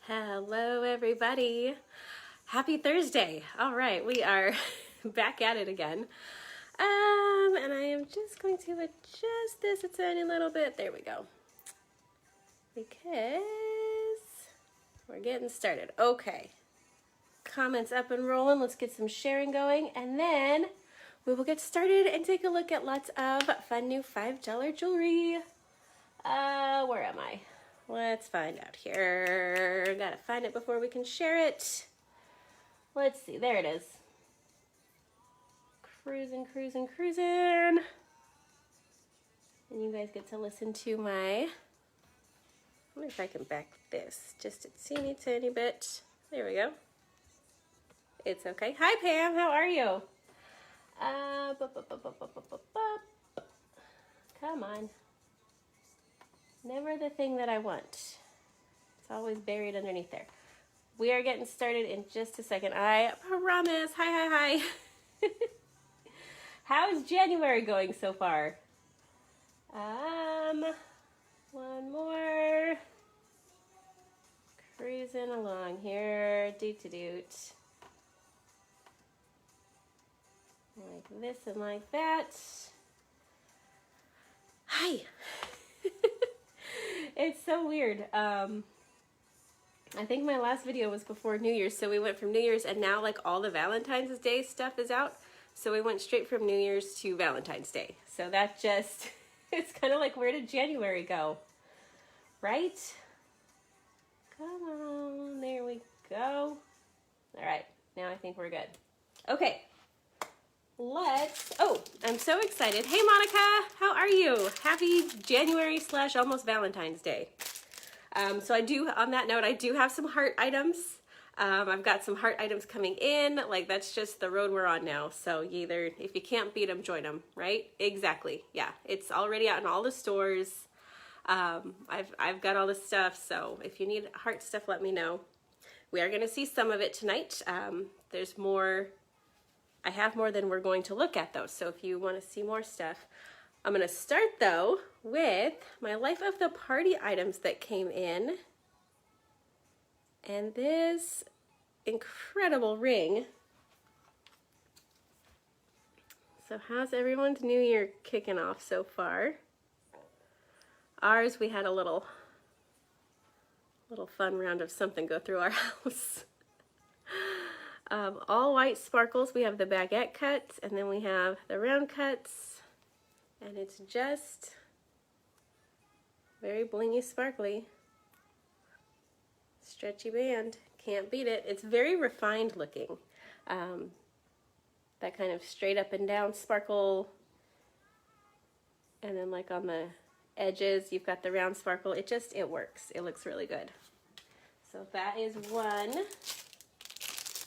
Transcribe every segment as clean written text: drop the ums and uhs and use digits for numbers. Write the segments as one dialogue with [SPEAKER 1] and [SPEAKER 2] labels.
[SPEAKER 1] Hello everybody. Happy Thursday. All right, we are back at it again. And I am just going to adjust this a tiny little bit. There we go. Because we're getting started. Okay. Comments up and rolling. Let's get some sharing going, and then we will get started and take a look at lots of fun new $5 jewelry. Where am I? Let's find out here. Gotta find it before we can share it. Let's see, there it is. Cruising, cruising, cruising. And you guys get to listen to my, I wonder if I can back this just a teeny tiny bit. There we go. It's okay. Hi Pam, how are you? Come on. Never the thing that I want. It's always buried underneath there. We are getting started in just a second. I promise. Hi. How's January going so far? One more. Cruising along here. Doot. Like this and like that. Hi. It's so weird. I think my last video was before New Year's, so we went from New Year's, and now like all the Valentine's Day stuff is out. So we went straight from New Year's to Valentine's Day. So that just, it's kind of like, where did January go? Right? Come on, there we go. All right, now I think we're good. Okay. I'm so excited. Hey Monica, how are you? Happy January / almost Valentine's Day. So on that note, I do have some heart items. I've got some heart items coming in. Like, that's just the road we're on now. So if you can't beat them, join them, right? Exactly. Yeah, it's already out in all the stores. I've got all the stuff. So if you need heart stuff, let me know. We are going to see some of it tonight. There's more. I have more than we're going to look at though, so if you want to see more stuff. I'm going to start though with my Life of the Party items that came in. And this incredible ring. So how's everyone's new year kicking off so far? Ours, we had a little fun round of something go through our house. All white sparkles. We have the baguette cuts, and then we have the round cuts, and it's just very blingy, sparkly. Stretchy band, can't beat it. It's very refined looking. That kind of straight up and down sparkle, and then like on the edges, you've got the round sparkle. It works. It looks really good. So that is one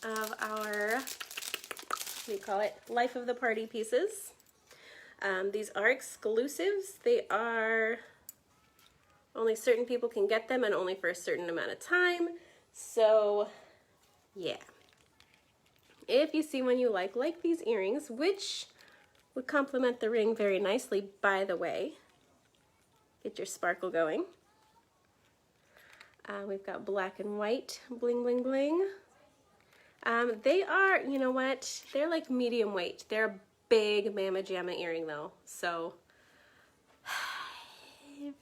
[SPEAKER 1] of our, what do you call it, Life of the Party pieces. These are exclusives. They are, only certain people can get them, and only for a certain amount of time. So yeah, if you see one you like these earrings, which would complement the ring very nicely, by the way, get your sparkle going. We've got black and white, bling, bling, bling. They are, you know what, they're like medium weight. They're a big Mama Jamma earring though, so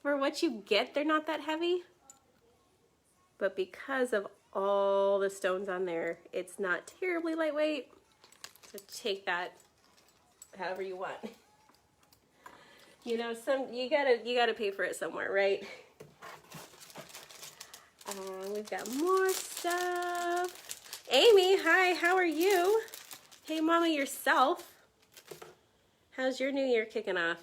[SPEAKER 1] for what you get, they're not that heavy, but because of all the stones on there, it's not terribly lightweight, so take that however you want. You know, you gotta pay for it somewhere, right? We've got more stuff. Amy, hi, how are you? Hey mama yourself. How's your new year kicking off?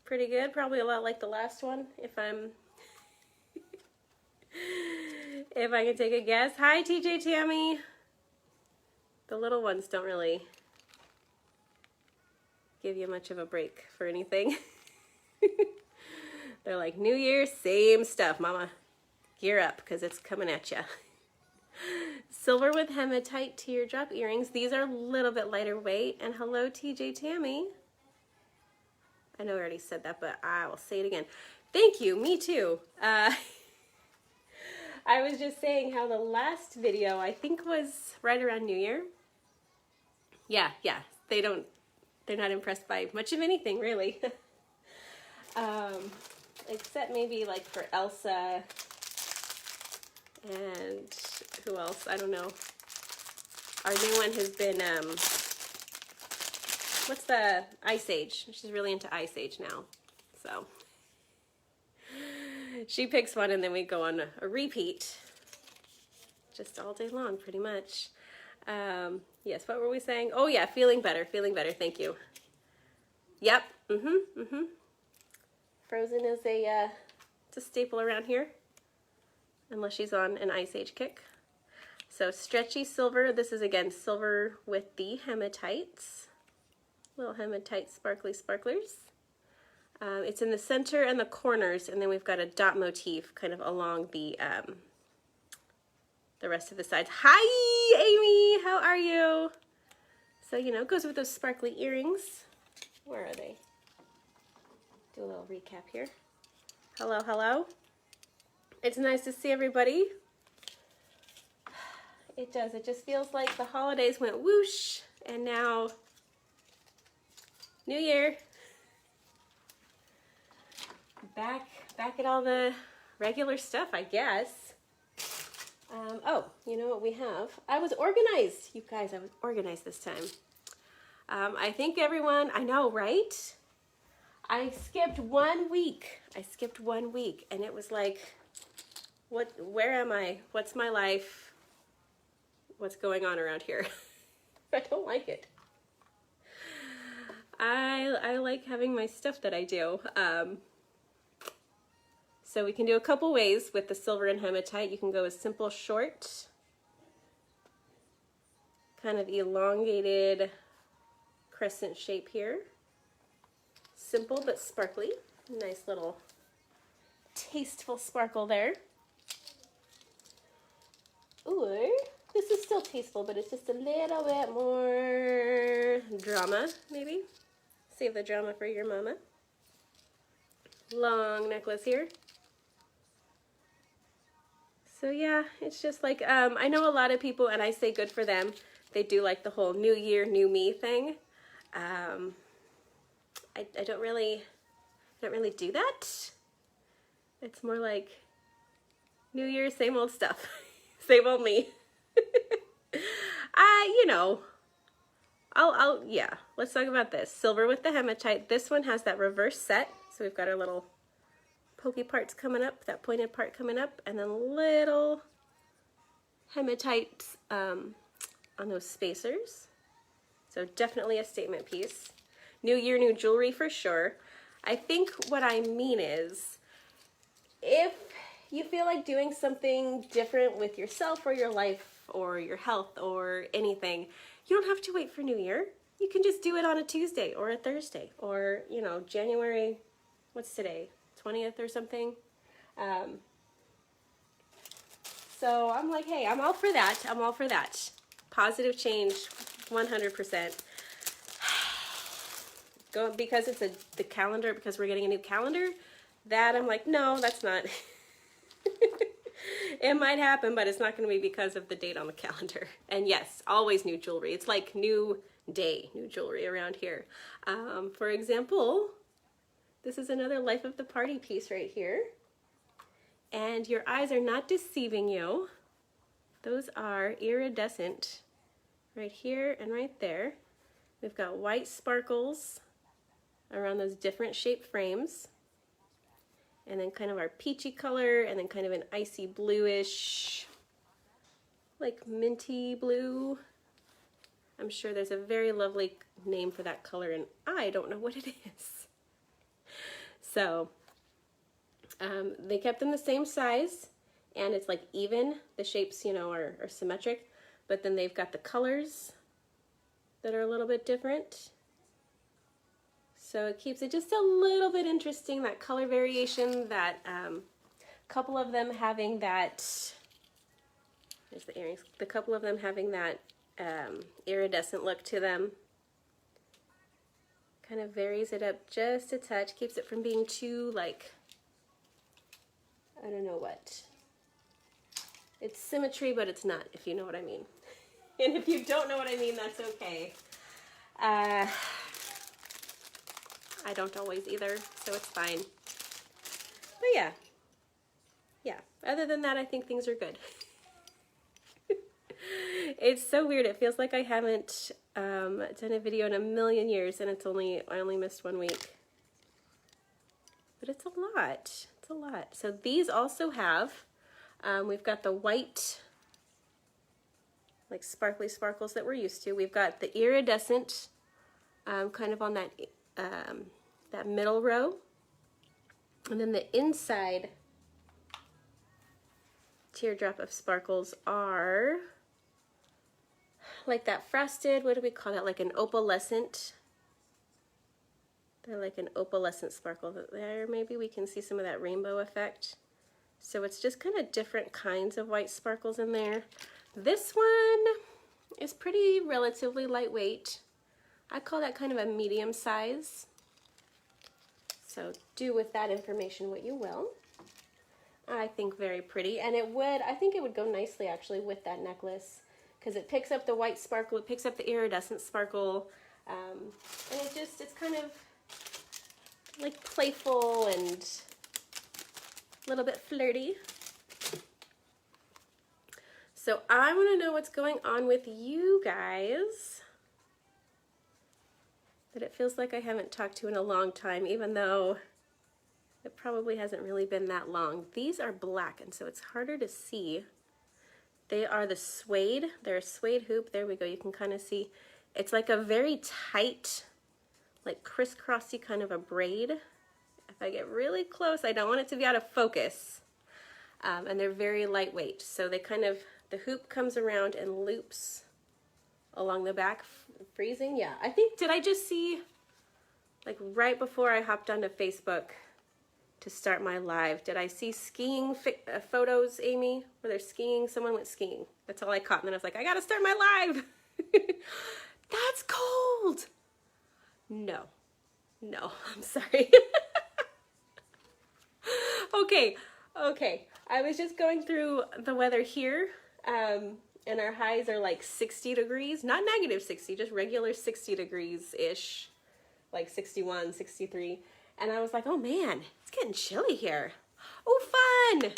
[SPEAKER 1] Pretty good, probably a lot like the last one, if I can take a guess. Hi TJ Tammy. The little ones don't really give you much of a break for anything. They're like, New Year, same stuff, mama. Gear up, because it's coming at you. Silver with hematite teardrop earrings. These are a little bit lighter weight. And hello, TJ Tammy. I know I already said that, but I will say it again. Thank you, me too. I was just saying how the last video, I think, was right around New Year. Yeah, they're not impressed by much of anything, really. Except maybe like for Elsa and who else? I don't know. Our new one has been, what's the Ice Age? She's really into Ice Age now, so. She picks one and then we go on a repeat just all day long, pretty much. Yes, what were we saying? Oh yeah, feeling better, thank you. Yep, Frozen is it's a staple around here, unless she's on an Ice Age kick. So stretchy silver, this is again silver with the hematites. Little hematite sparkly sparklers. It's in the center and the corners, and then we've got a dot motif kind of along the rest of the sides. Hi, Amy, how are you? So, you know, it goes with those sparkly earrings. Where are they? Do a little recap here. Hello, hello. It's nice to see everybody. It does. It just feels like the holidays went whoosh, and now New Year. Back at all the regular stuff, I guess. Oh, you know what we have? I was organized, you guys. I was organized this time. I think everyone, I know, right? I skipped 1 week. And it was like, where am I? What's my life? What's going on around here? I don't like it. I like having my stuff that I do. So we can do a couple ways with the silver and hematite. You can go with simple short, kind of elongated crescent shape here. Simple but sparkly. Nice little tasteful sparkle there. Or this is still tasteful, but it's just a little bit more drama, maybe. Save the drama for your mama. Long necklace here. So yeah, it's just like, I know a lot of people, and I say good for them, they do like the whole new year, new me thing. I don't really do that. It's more like New Year, same old stuff, same old me. You know, yeah, let's talk about this. Silver with the hematite. This one has that reverse set, so we've got our little pokey parts coming up, that pointed part coming up, and then little hematites on those spacers. So definitely a statement piece. New year, new jewelry for sure. I think what I mean is, if you feel like doing something different with yourself or your life or your health or anything, you don't have to wait for New Year. You can just do it on a Tuesday or a Thursday or, you know, January, what's today? 20th or something. So I'm like, hey, I'm all for that. I'm all for that. Positive change, 100%. Because it's the calendar, because we're getting a new calendar, that I'm like, no, that's not. It might happen, but it's not going to be because of the date on the calendar. And yes, always new jewelry. It's like new day, new jewelry around here. For example, this is another Life of the Party piece right here. And your eyes are not deceiving you. Those are iridescent right here and right there. We've got white sparkles around those different shaped frames. And then kind of our peachy color, and then kind of an icy bluish, like minty blue. I'm sure there's a very lovely name for that color, and I don't know what it is. So they kept them the same size, and it's like even. The shapes, you know, are symmetric, but then they've got the colors that are a little bit different. So it keeps it just a little bit interesting, that color variation, that couple of them having that, there's the earrings, the couple of them having that iridescent look to them. Kind of varies it up just a touch, keeps it from being too, like, I don't know what. It's symmetry, but it's not, if you know what I mean. And if you don't know what I mean, that's okay. I don't always either, so it's fine. But yeah. Yeah. Other than that, I think things are good. It's so weird. It feels like I haven't done a video in a million years, and I only missed 1 week. But it's a lot. It's a lot. So these also have, we've got the white, like sparkly sparkles that we're used to. We've got the iridescent, kind of on that that middle row, and then the inside teardrop of sparkles are like that frosted, what do we call that? Like an opalescent. They're like an opalescent sparkle there. Maybe we can see some of that rainbow effect. So it's just kind of different kinds of white sparkles in there. This one is pretty relatively lightweight. I call that kind of a medium size. So do with that information what you will. I think very pretty, and I think it would go nicely actually with that necklace, because it picks up the white sparkle, it picks up the iridescent sparkle, and it's kind of like playful and a little bit flirty. So I want to know what's going on with you guys that it feels like I haven't talked to in a long time, even though it probably hasn't really been that long. These are black, and so it's harder to see. They are the suede. They're a suede hoop. There we go. You can kind of see. It's like a very tight, like crisscrossy kind of a braid. If I get really close, I don't want it to be out of focus. And they're very lightweight. So they kind of, the hoop comes around and loops along the back, freezing. Yeah, I think, did I just see, like right before I hopped onto Facebook to start my live, did I see skiing photos, Amy, where they're skiing? Someone went skiing. That's all I caught. And then I was like, I gotta start my live. That's cold. No, I'm sorry. Okay. I was just going through the weather here, and our highs are like 60 degrees, not negative 60, just regular 60 degrees-ish, like 61, 63. And I was like, oh man, it's getting chilly here. Oh, fun!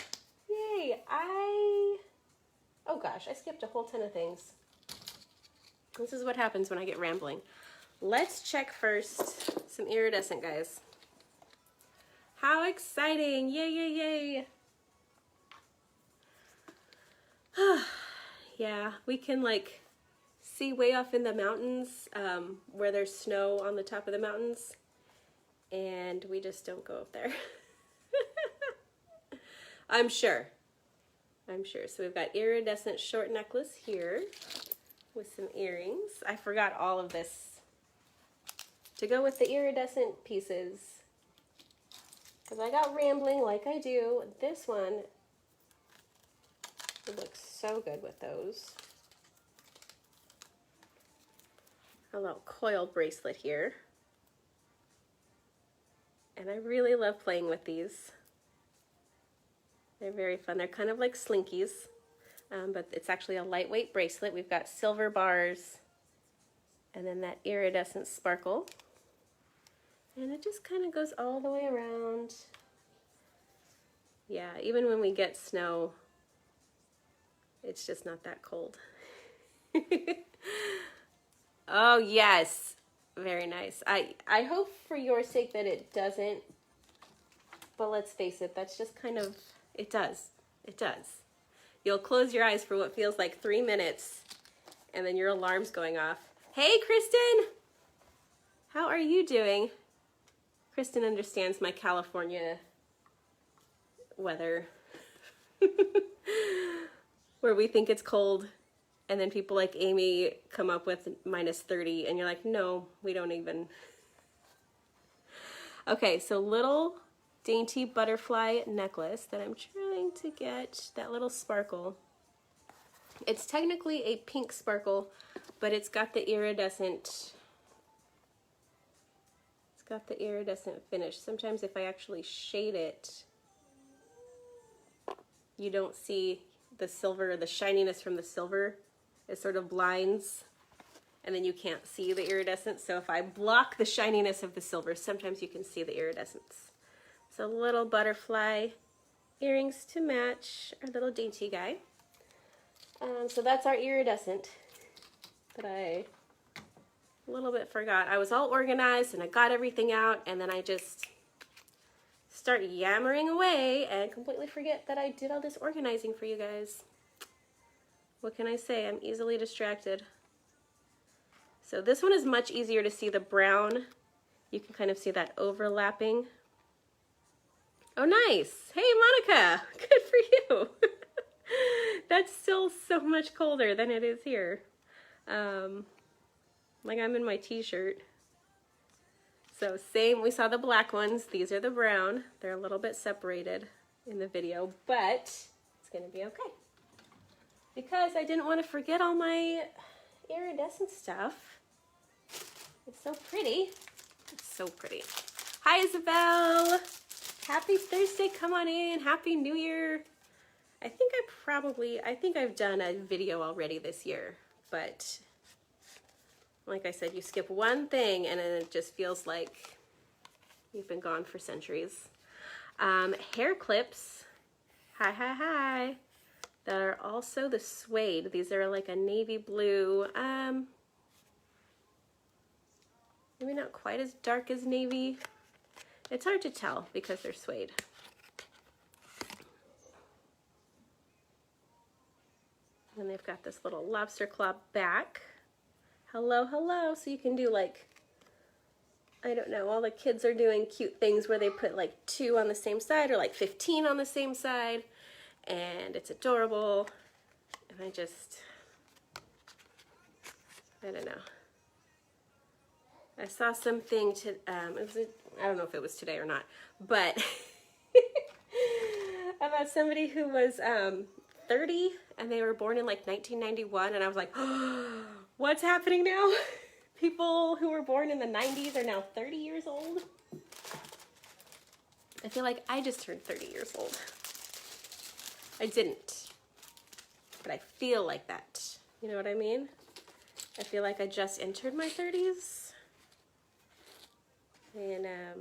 [SPEAKER 1] Yay, oh gosh, I skipped a whole ton of things. This is what happens when I get rambling. Let's check first some iridescent, guys. How exciting! Yay, yay, yay! Yeah, we can like see way off in the mountains where there's snow on the top of the mountains, and we just don't go up there. I'm sure. So we've got iridescent short necklace here with some earrings. I forgot all of this to go with the iridescent pieces, because I got rambling like I do. This one would look so good with those. A little coil bracelet here. And I really love playing with these. They're very fun. They're kind of like slinkies, but it's actually a lightweight bracelet. We've got silver bars and then that iridescent sparkle. And it just kind of goes all the way around. Yeah, even when we get snow, it's just not that cold. Oh, yes. Very nice. I hope for your sake that it doesn't, but let's face it, that's just kind of, it does. It does. You'll close your eyes for what feels like 3 minutes, and then your alarm's going off. Hey, Kristen! How are you doing? Kristen understands my California weather, where we think it's cold, and then people like Amy come up with -30, and you're like, no, we don't even. Okay, so little dainty butterfly necklace that I'm trying to get, that little sparkle. It's technically a pink sparkle, but it's got the iridescent, finish. Sometimes if I actually shade it, you don't see the silver, the shininess from the silver, it sort of blinds, and then you can't see the iridescence. So if I block the shininess of the silver, sometimes you can see the iridescence. So little butterfly earrings to match our little dainty guy. So that's our iridescent that I a little bit forgot. I was all organized and I got everything out, and then I just start yammering away and completely forget that I did all this organizing for you guys. What can I say? I'm easily distracted. So this one is much easier to see the brown. You can kind of see that overlapping. Oh, nice. Hey, Monica, good for you. That's still so much colder than it is here. Like I'm in my t-shirt. So same, we saw the black ones. These are the brown. They're a little bit separated in the video, but it's gonna be okay. Because I didn't want to forget all my iridescent stuff. It's so pretty. It's so pretty. Hi, Isabel. Happy Thursday, come on in. Happy New Year. I think I've done a video already this year, but like I said, you skip one thing and then it just feels like you've been gone for centuries. Hair clips, hi. That are also the suede. These are like a navy blue, maybe not quite as dark as navy. It's hard to tell because they're suede. And they've got this little lobster claw back. Hello, hello. So you can do like, I don't know, all the kids are doing cute things where they put like 2 on the same side or like 15 on the same side. And it's adorable. And I don't know. I saw something to, I don't know if it was today or not, but about somebody who was 30 and they were born in like 1991, and I was like, oh, what's happening now? People who were born in the 90s are now 30 years old. I feel like I just turned 30 years old. I didn't, but I feel like that. You know what I mean? I feel like I just entered my 30s. And it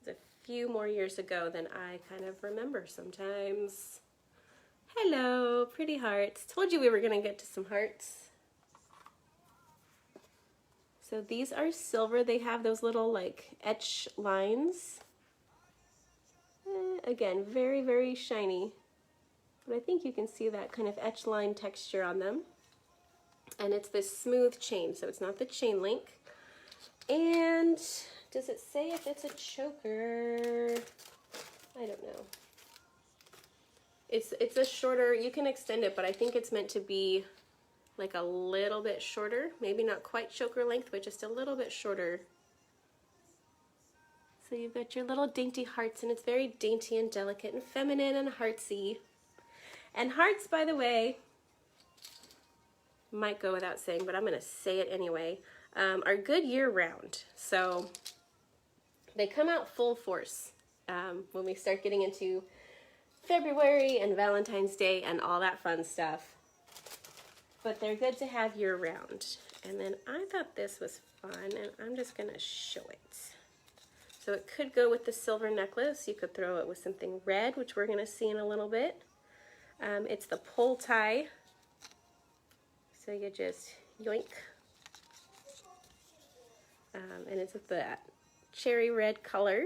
[SPEAKER 1] was a few more years ago than I kind of remember sometimes. Hello, pretty hearts. Told you we were gonna get to some hearts. So these are silver. They have those little like etch lines. Again, very, very shiny. But I think you can see that kind of etch line texture on them. And it's this smooth chain, so it's not the chain link. And does it say if it's a choker? I don't know. It's a shorter, you can extend it, but I think it's meant to be like a little bit shorter. Maybe not quite choker length, but just a little bit shorter. So you've got your little dainty hearts, and it's very dainty and delicate and feminine and heartsy. And hearts, by the way, might go without saying, but I'm going to say it anyway, are good year-round. So they come out full force when we start getting into February and Valentine's Day and all that fun stuff. But they're good to have year-round. And then I thought this was fun, and I'm just going to show it. So it could go with the silver necklace. You could throw it with something red, which we're going to see in a little bit. It's the pull tie. So you just yoink. And it's that cherry red color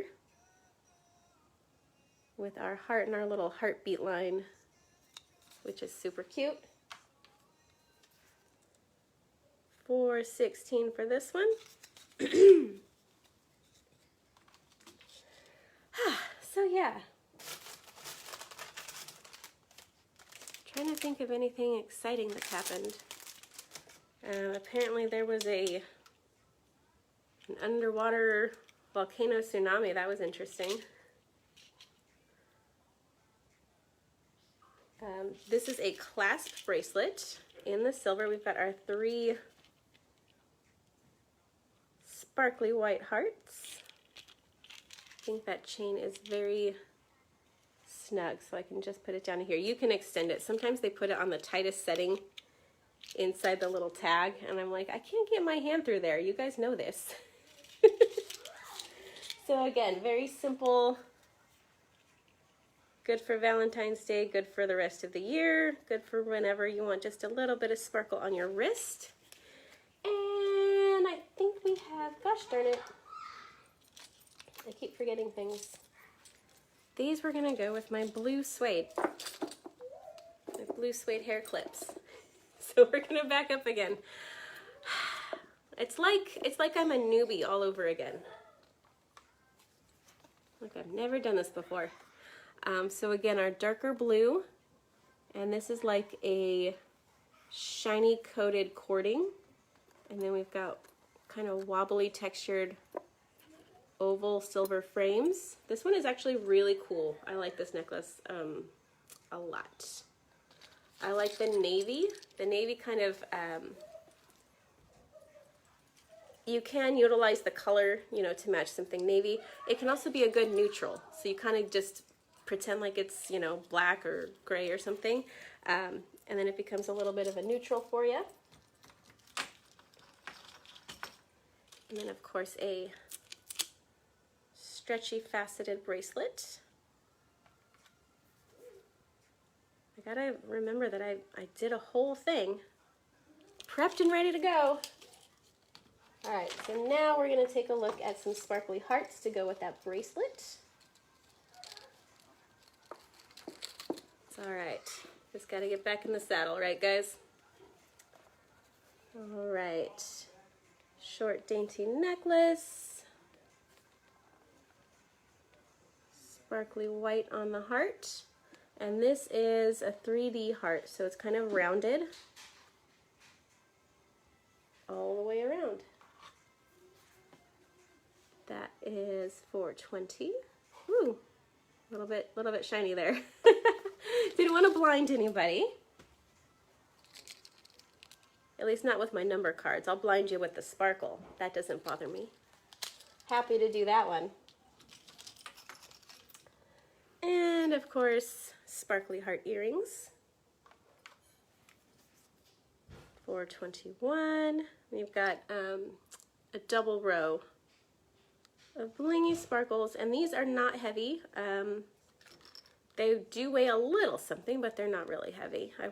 [SPEAKER 1] with our heart and our little heartbeat line, which is super cute. $4.16 for this one. So yeah. Trying to think of anything exciting that's happened. Apparently there was an underwater volcano tsunami. That was interesting. This is a clasp bracelet in the silver. We've got our 3 sparkly white hearts. I think that chain is very snug, so I can just put it down here. You can extend it. Sometimes they put it on the tightest setting inside the little tag, and I'm like, I can't get my hand through there. You guys know this. So again, very simple. Good for Valentine's Day, good for the rest of the year, good for whenever you want just a little bit of sparkle on your wrist. And I think we have, gosh darn it, I keep forgetting things. These were gonna go with my blue suede. My blue suede hair clips. So we're gonna back up again. It's like I'm a newbie all over again. Like I've never done this before. So again, our darker blue, and this is like a shiny coated cording, and then we've got kind of wobbly textured oval silver frames. This one is actually really cool. I like this necklace a lot. I like the navy. The navy kind of, you can utilize the color, you know, to match something navy. It can also be a good neutral. So you kind of just pretend like it's, you know, black or gray or something. And then it becomes a little bit of a neutral for you. And then of course a stretchy faceted bracelet. I gotta remember that I did a whole thing, prepped and ready to go. All right, so now we're gonna take a look at some sparkly hearts to go with that bracelet. It's all right, just gotta get back in the saddle, right guys? All right, short dainty necklace. Sparkly white on the heart. And this is a 3D heart, so it's kind of rounded all the way around. That is $4.20. Ooh, a little bit shiny there. Didn't want to blind anybody. At least not with my number cards. I'll blind you with the sparkle. That doesn't bother me. Happy to do that one. And of course, sparkly heart earrings. $4.21. We've got a double row of blingy sparkles, and these are not heavy. They do weigh a little something, but they're not really heavy. I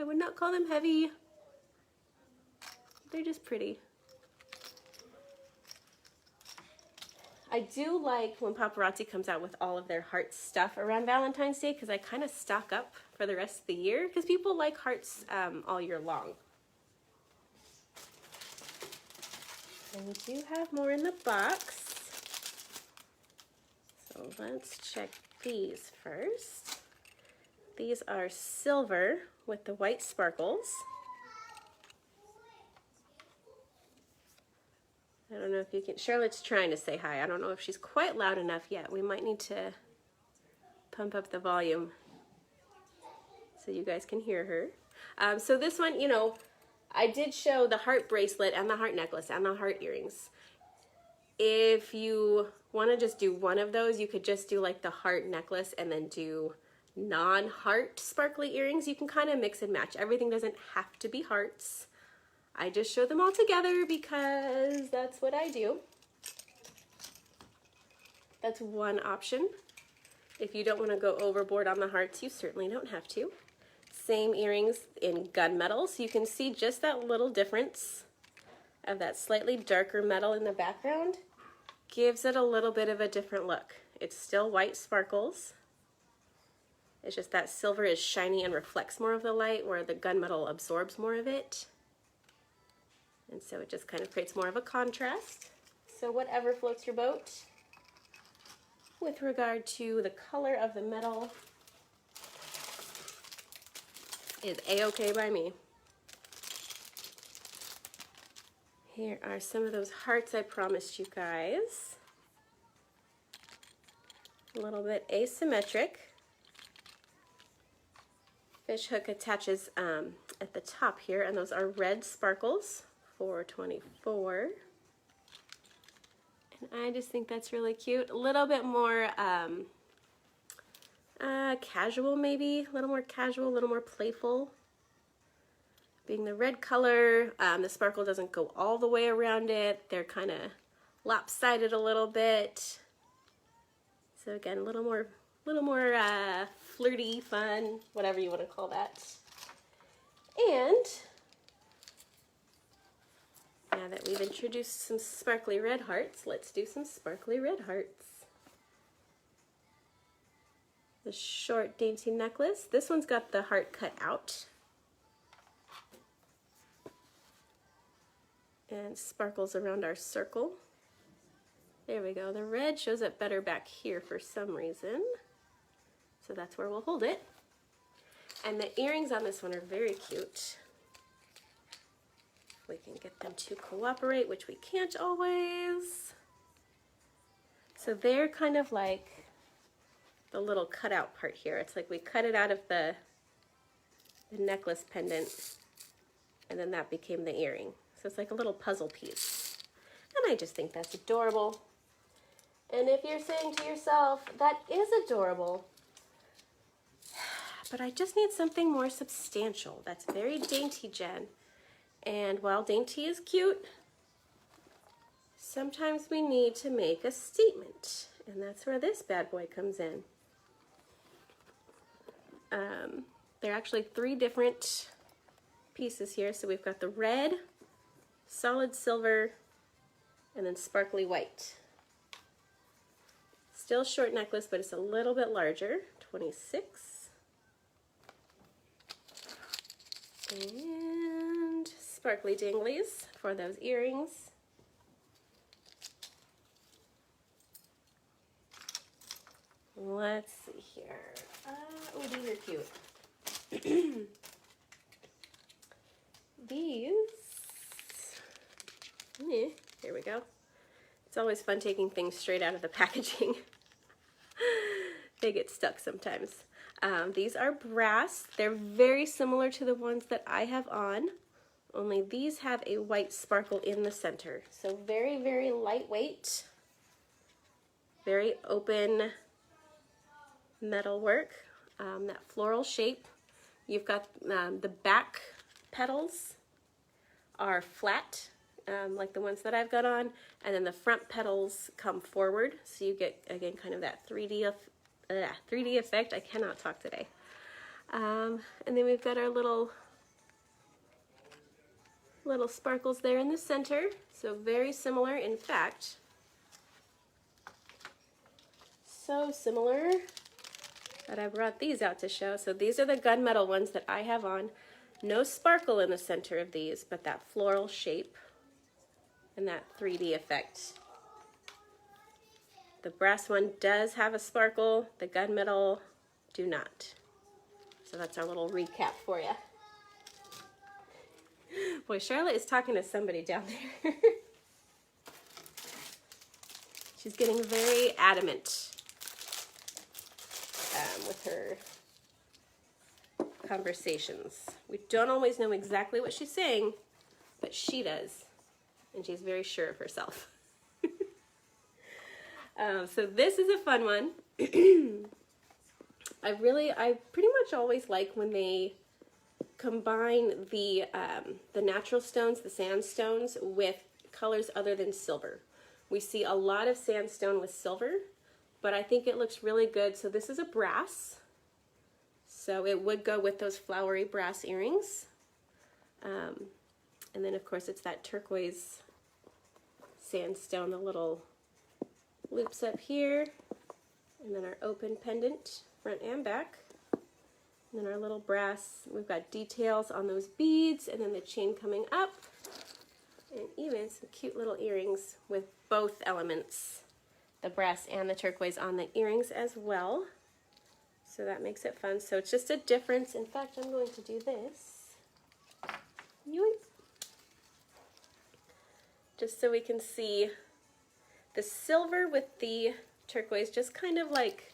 [SPEAKER 1] would not call them heavy. They're just pretty. I do like when Paparazzi comes out with all of their heart stuff around Valentine's Day, because I kind of stock up for the rest of the year, because people like hearts all year long. And we do have more in the box. So let's check these first. These are silver with the white sparkles. I don't know if you can, Charlotte's trying to say hi. I don't know if she's quite loud enough yet. We might need to pump up the volume so you guys can hear her. So this one, you know, I did show the heart bracelet and the heart necklace and the heart earrings. If you want to just do one of those, you could just do like the heart necklace and then do non-heart sparkly earrings. You can kind of mix and match. Everything doesn't have to be hearts. I just show them all together because that's what I do. That's one option. If you don't want to go overboard on the hearts, you certainly don't have to. Same earrings in gunmetal, so you can see just that little difference of that slightly darker metal in the background. Gives it a little bit of a different look. It's still white sparkles. It's just that silver is shiny and reflects more of the light, where the gunmetal absorbs more of it. And so it just kind of creates more of a contrast. So whatever floats your boat with regard to the color of the metal is a-okay by me. Here are some of those hearts I promised you guys. A little bit asymmetric. Fish hook attaches at the top here, and those are red sparkles. $4.24. And I just think that's really cute. A little bit more Casual maybe, a little more casual, a little more playful. Being the red color, the sparkle doesn't go all the way around it. They're kind of lopsided a little bit. So again, a little more flirty, fun, whatever you want to call that. And now that we've introduced some sparkly red hearts, let's do some sparkly red hearts. The short, dainty necklace. This one's got the heart cut out. And sparkles around our circle. There we go. The red shows up better back here for some reason. So that's where we'll hold it. And the earrings on this one are very cute. We can get them to cooperate, which we can't always. So they're kind of like the little cutout part here. It's like we cut it out of the necklace pendant, and then that became the earring. So it's like a little puzzle piece. And I just think that's adorable. And if you're saying to yourself, that is adorable, but I just need something more substantial. That's very dainty, Jen. And while dainty is cute, sometimes we need to make a statement. And that's where this bad boy comes in. There are actually 3 different pieces here. So we've got the red, solid silver, and then sparkly white. Still short necklace, but it's a little bit larger, 26. And sparkly dinglies for those earrings. Let's see here. Oh, these are cute. These, here we go. It's always fun taking things straight out of the packaging. They get stuck sometimes. These are brass. They're very similar to the ones that I have on, only these have a white sparkle in the center. So very, very lightweight, very open metal work, that floral shape. You've got the back petals are flat, like the ones that I've got on, and then the front petals come forward, so you get, again, kind of that 3D effect. I cannot talk today. And then we've got our little sparkles there in the center, so very similar. In fact, so similar that I brought these out to show. So these are the gunmetal ones that I have on. No sparkle in the center of these, but that floral shape and that 3D effect. The brass one does have a sparkle, the gunmetal do not. So that's our little recap for you. Boy, Charlotte is talking to somebody down there. She's getting very adamant with her conversations. We don't always know exactly what she's saying, but she does, and she's very sure of herself. So this is a fun one. I pretty much always like when they combine the natural stones, the sandstones, with colors other than silver. We see a lot of sandstone with silver, but I think it looks really good. So this is a brass, so it would go with those flowery brass earrings. And then of course it's that turquoise sandstone, the little loops up here, and then our open pendant, front and back. And then our little brass, we've got details on those beads, and then the chain coming up, and even some cute little earrings with both elements, the brass and the turquoise on the earrings as well. So that makes it fun. So it's just a difference. In fact, I'm going to do this. Yoink. Just so we can see the silver with the turquoise, just kind of like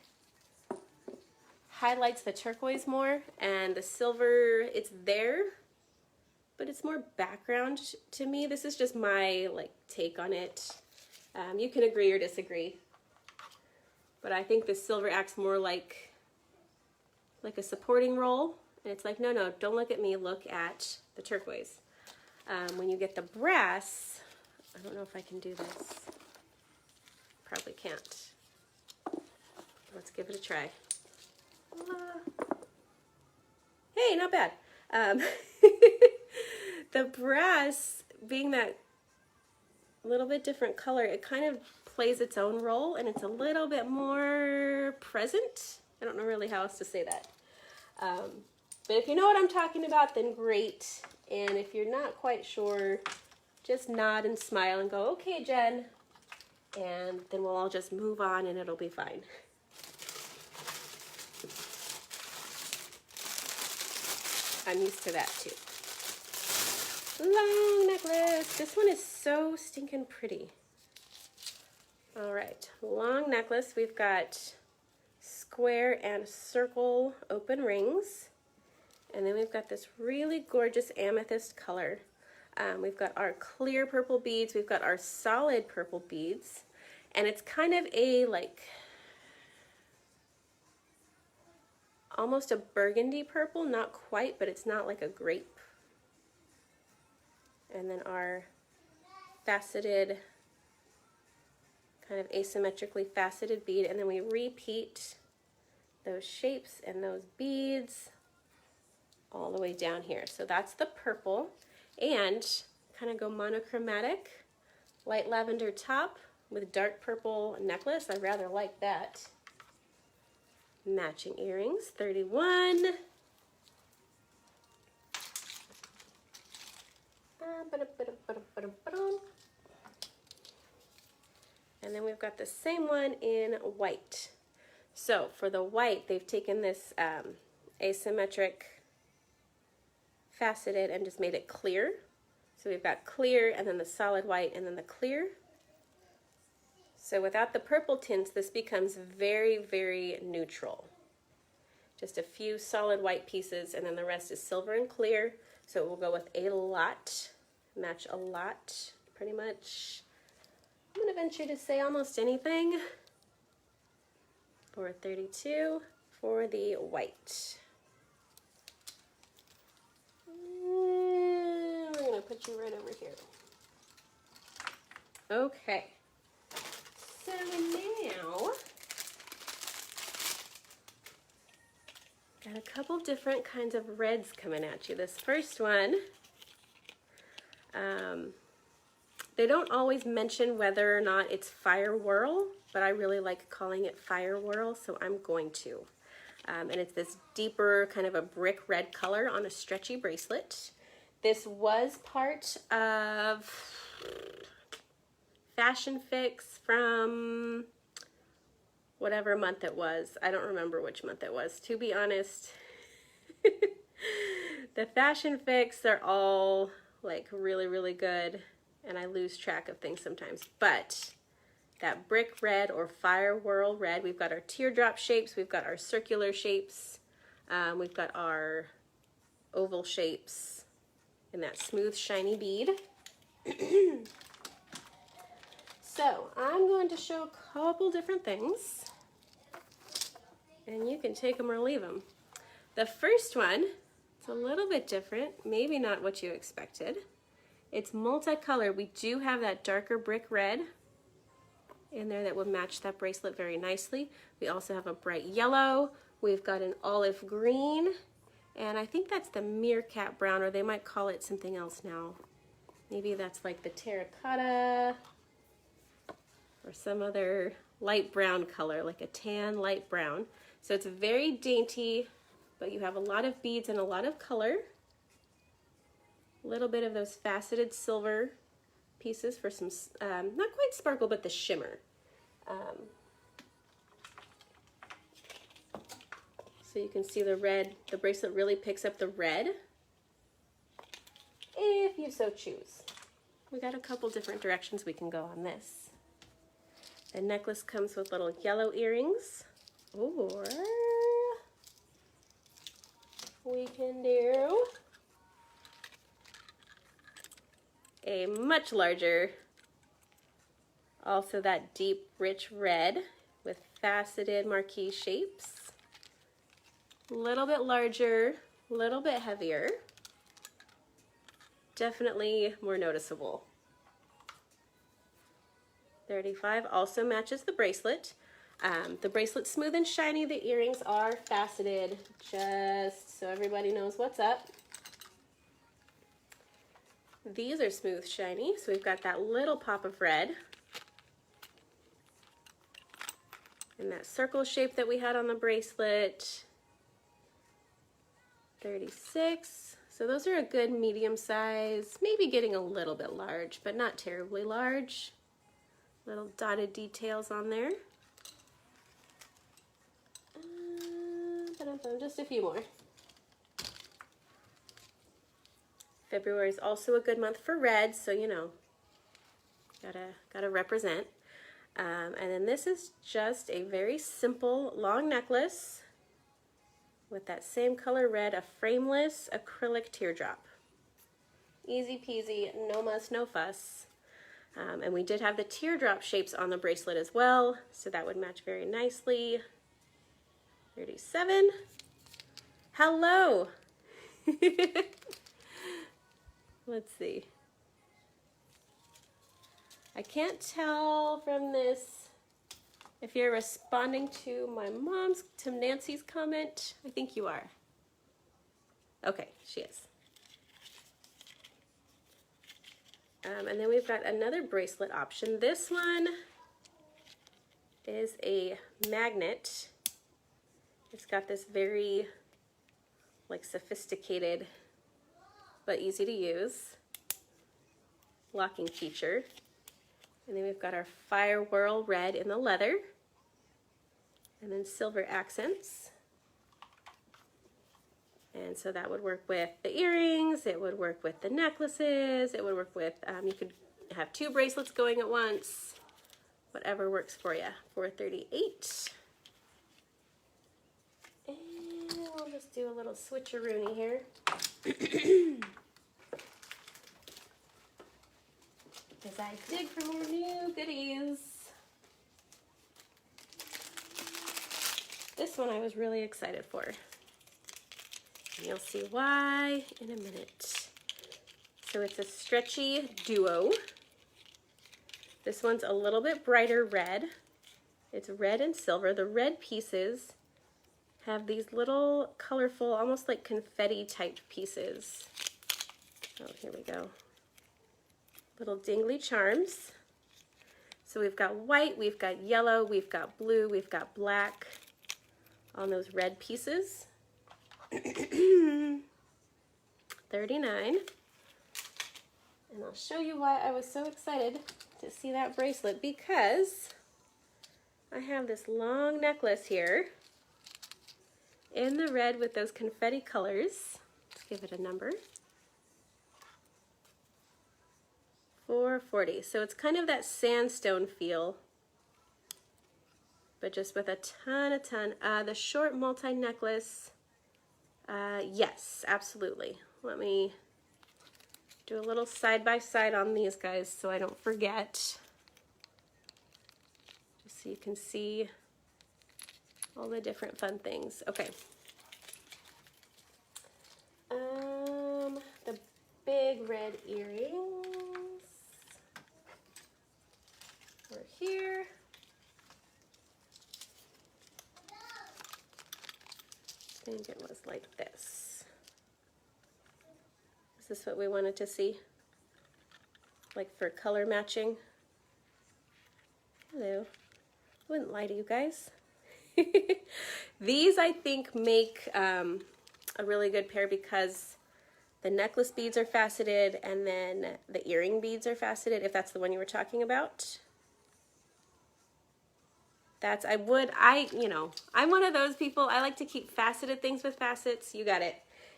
[SPEAKER 1] highlights the turquoise more, and the silver, it's there, but it's more background to me. This is just my take on it. You can agree or disagree, but I think the silver acts more like like a supporting roll. And it's like, no, no, don't look at me, look at the turquoise. When you get the brass, I don't know if I can do this. Probably can't. Let's give it a try. Hey, not bad. The brass, being that little bit different color, it kind of plays its own role, and it's a little bit more present. I don't know really how else to say that. But if you know what I'm talking about, then great. And if you're not quite sure, just nod and smile and go, okay, Jen. And then we'll all just move on and it'll be fine. I'm used to that too. Long necklace. This one is so stinking pretty. All right, long necklace. We've got square and circle open rings. And then we've got this really gorgeous amethyst color. We've got our clear purple beads. We've got our solid purple beads. And it's kind of a like, almost a burgundy purple, not quite, but it's not like a grape. And then our faceted, kind of asymmetrically faceted bead. And then we repeat those shapes and those beads all the way down here. So that's the purple, and kind of go monochromatic, light lavender top with dark purple necklace. I rather like that. Matching earrings, 31. And then we've got the same one in white. So for the white, they've taken this asymmetric faceted and just made it clear. So we've got clear and then the solid white and then the clear. So without the purple tints, this becomes very, very neutral. Just a few solid white pieces and then the rest is silver and clear. So it will go with a lot, match a lot, pretty much. I'm going to venture to say almost anything for 32 for the white. We're going to put you right over here. Okay. So now, got a couple different kinds of reds coming at you. This first one, they don't always mention whether or not it's Fire Whirl, but I really like calling it Fire Whirl, so I'm going to. And it's this deeper kind of a brick red color on a stretchy bracelet. This was part of Fashion Fix from whatever month it was. I don't remember which month it was, to be honest. The Fashion Fix, they're all like really, really good, and I lose track of things sometimes. But that brick red or Fire Whirl red, we've got our teardrop shapes, we've got our circular shapes, we've got our oval shapes in that smooth, shiny bead. So I'm going to show a couple different things, and you can take them or leave them. The first one, it's a little bit different, maybe not what you expected. It's multicolored. We do have that darker brick red in there that will match that bracelet very nicely. We also have a bright yellow. We've got an olive green, and I think that's the meerkat brown, or they might call it something else now. Maybe that's like the terracotta or some other light brown color, like a tan light brown. So it's very dainty, but you have a lot of beads and a lot of color. A little bit of those faceted silver pieces for some, not quite sparkle, but the shimmer. So you can see the red, the bracelet really picks up the red, if you so choose. We got a couple different directions we can go on this. The necklace comes with little yellow earrings, or we can do a much larger, also that deep, rich red with faceted marquee shapes. A little bit larger, a little bit heavier. Definitely more noticeable. 35 also matches the bracelet. The bracelet's smooth and shiny. The earrings are faceted, just so everybody knows what's up. These are smooth, shiny, so we've got that little pop of red. And that circle shape that we had on the bracelet. 36. So those are a good medium size, maybe getting a little bit large, but not terribly large. Little dotted details on there. Just a few more. February is also a good month for red, so you know, gotta represent. And then this is just a very simple long necklace with that same color red, a frameless acrylic teardrop. Easy peasy, no muss, no fuss. And we did have the teardrop shapes on the bracelet as well, so that would match very nicely. 37. Hello. Let's see. I can't tell from this if you're responding to to Nancy's comment. I think you are. Okay, she is. And then we've got another bracelet option. This one is a magnet. It's got this very sophisticated but easy to use locking feature. And then we've got our Fire Whirl red in the leather, and then silver accents. And so that would work with the earrings, it would work with the necklaces, it would work with, you could have 2 bracelets going at once, whatever works for you. 438. And we'll just do a little switcheroony here. As I dig for more new goodies. This one I was really excited for. And you'll see why in a minute. So it's a stretchy duo. This one's a little bit brighter red. It's red and silver. The red pieces have these little colorful, almost like confetti type pieces. Oh, here we go. Little dingly charms. So we've got white, we've got yellow, we've got blue, we've got black on those red pieces. 39. And I'll show you why I was so excited to see that bracelet, because I have this long necklace here in the red with those confetti colors. Let's give it a number. 440. So it's kind of that sandstone feel, but just with a ton. The short multi-necklace, yes, absolutely. Let me do a little side-by-side on these guys so I don't forget. Just so you can see all the different fun things. Okay. The big red earrings are here. I think it was like this. Is this what we wanted to see? Like for color matching? Hello. I wouldn't lie to you guys. These I think make a really good pair because the necklace beads are faceted and then the earring beads are faceted, if that's the one you were talking about. I'm one of those people. I like to keep faceted things with facets. You got it.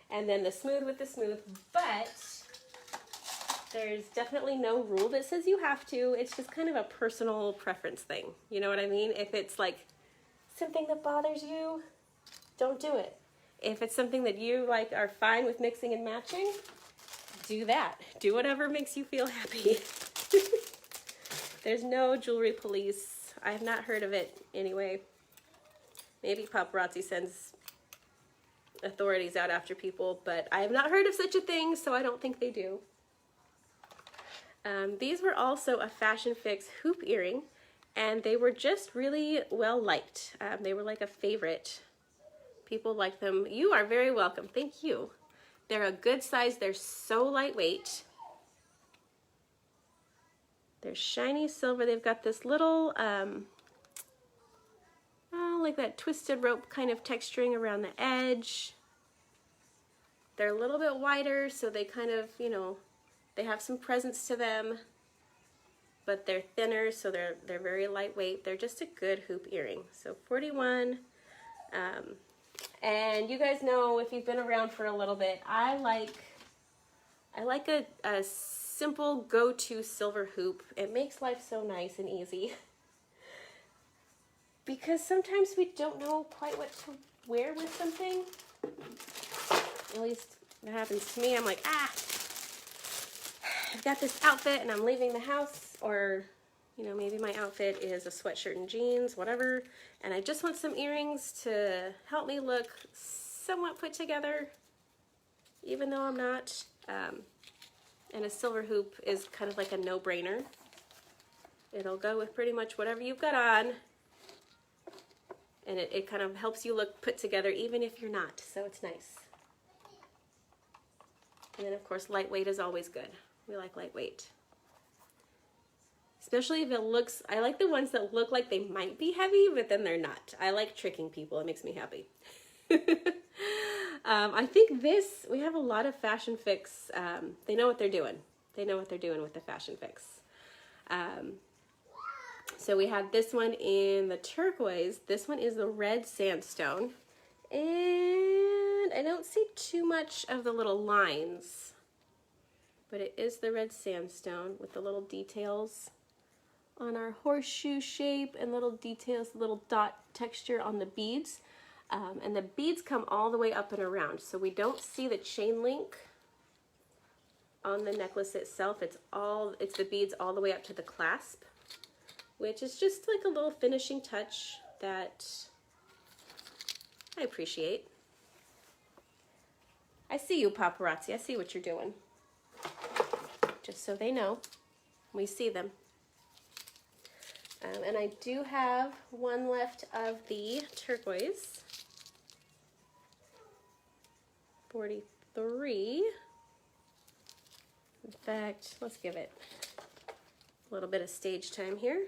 [SPEAKER 1] And then the smooth with the smooth. But there's definitely no rule that says you have to. It's just kind of a personal preference thing. You know what I mean? If it's like something that bothers you, don't do it. If it's something that you like are fine with mixing and matching, do that. Do whatever makes you feel happy. There's no jewelry police. I have not heard of it anyway. Maybe Paparazzi sends authorities out after people, but I have not heard of such a thing, so I don't think they do. These were also a Fashion Fix hoop earring, and they were just really well liked. They were like a favorite. People like them. You are very welcome. Thank you. They're a good size. They're so lightweight. They're shiny silver. They've got this little, like that twisted rope kind of texturing around the edge. They're a little bit wider, so they kind of, you know, they have some presence to them, but they're thinner, so they're very lightweight. They're just a good hoop earring. So 41. And you guys know, if you've been around for a little bit, I like a simple go-to silver hoop. It makes life so nice and easy. Because sometimes we don't know quite what to wear with something. At least that happens to me. I'm like, I've got this outfit and I'm leaving the house, or, you know, maybe my outfit is a sweatshirt and jeans, whatever, and I just want some earrings to help me look somewhat put together, even though I'm not. And a silver hoop is kind of like a no-brainer. It'll go with pretty much whatever you've got on. And it kind of helps you look put together even if you're not, so it's nice. And then of course lightweight is always good. We like lightweight. Especially if it looks, I like the ones that look like they might be heavy, but then they're not. I like tricking people, it makes me happy. I think we have a lot of Fashion Fix, they know what they're doing. They know what they're doing with the Fashion Fix. So we have this one in the turquoise. This one is the red sandstone. And I don't see too much of the little lines, but it is the red sandstone with the little details on our horseshoe shape and little details, little dot texture on the beads. And the beads come all the way up and around, so we don't see the chain link on the necklace itself. It's the beads all the way up to the clasp, which is just like a little finishing touch that I appreciate. I see you, paparazzi. I see what you're doing. Just so they know, we see them. And I do have one left of the turquoise. 43. In fact, let's give it a little bit of stage time here.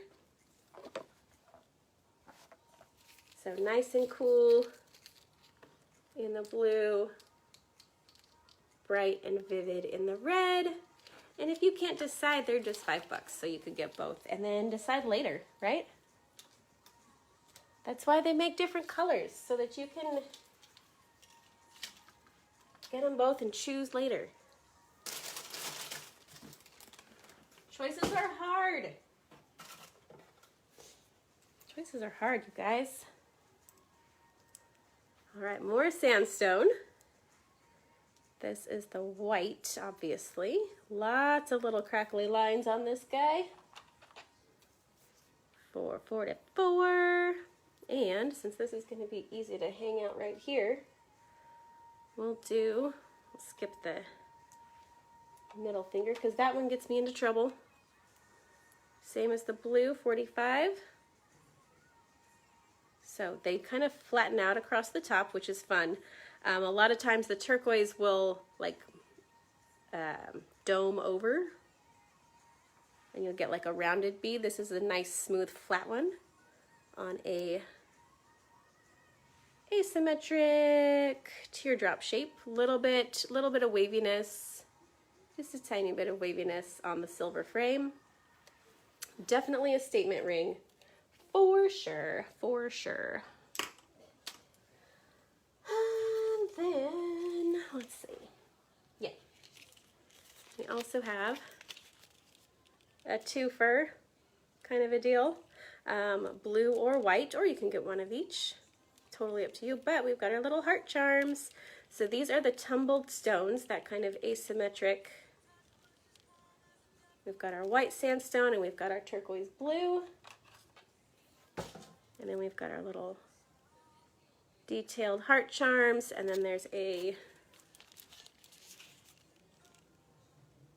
[SPEAKER 1] So nice and cool in the blue, bright and vivid in the red. And if you can't decide, they're just $5, so you could get both and then decide later, right? That's why they make different colors, so that you can get them both and choose later. Choices are hard. Choices are hard, you guys. All right, more sandstone. This is the white, obviously. Lots of little crackly lines on this guy. 444. And since this is going to be easy to hang out right here, we'll skip the middle finger because that one gets me into trouble. Same as the blue, 45. So they kind of flatten out across the top, which is fun. A lot of times the turquoise will like dome over and you'll get like a rounded bead. This is a nice smooth flat one on a asymmetric teardrop shape. Little bit of waviness, just a tiny bit of waviness on the silver frame. Definitely a statement ring, for sure, for sure. And then, let's see. Yeah. We also have a twofer kind of a deal. Blue or white, or you can get one of each. Totally up to you, but we've got our little heart charms. So these are the tumbled stones, that kind of asymmetric. We've got our white sandstone and we've got our turquoise blue. And then we've got our little detailed heart charms, and then there's a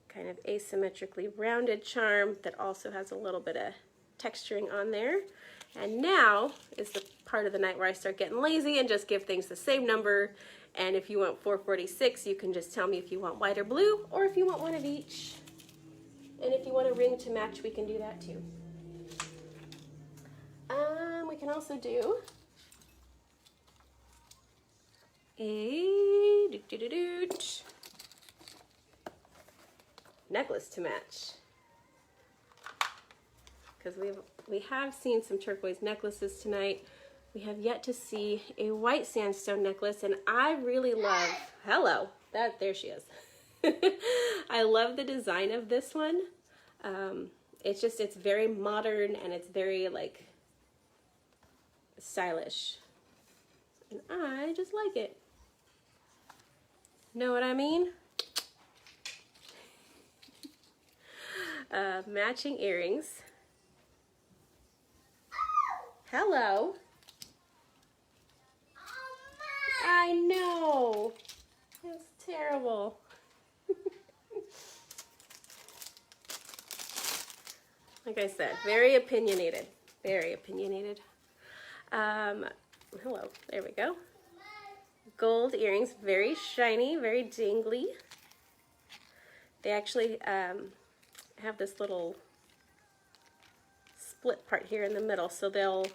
[SPEAKER 1] kind of asymmetrically rounded charm that also has a little bit of texturing on there. And now is the part of the night where I start getting lazy and just give things the same number. And if you want 446, you can just tell me if you want white or blue, or if you want one of each. And if you want a ring to match, we can do that too. We can also do a necklace to match, because we have seen some turquoise necklaces tonight. We have yet to see a white sandstone necklace, and I really love, hello, there she is. I love the design of this one. It's very modern, and it's very like stylish, and I just like it. Know what I mean? Matching earrings. Hello. I know. It's terrible. Like I said, very opinionated. Very opinionated. Hello. There we go. Gold earrings, very shiny, very dangly. They actually have this little split part here in the middle, so they'll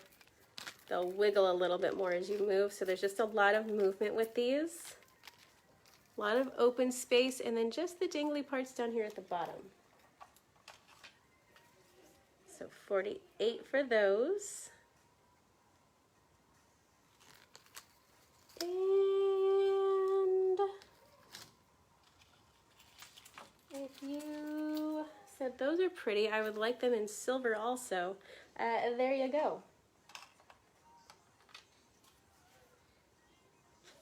[SPEAKER 1] wiggle a little bit more as you move. So there's just a lot of movement with these. A lot of open space, and then just the dangly parts down here at the bottom. So 48 for those. And if you said those are pretty, I would like them in silver also. There you go.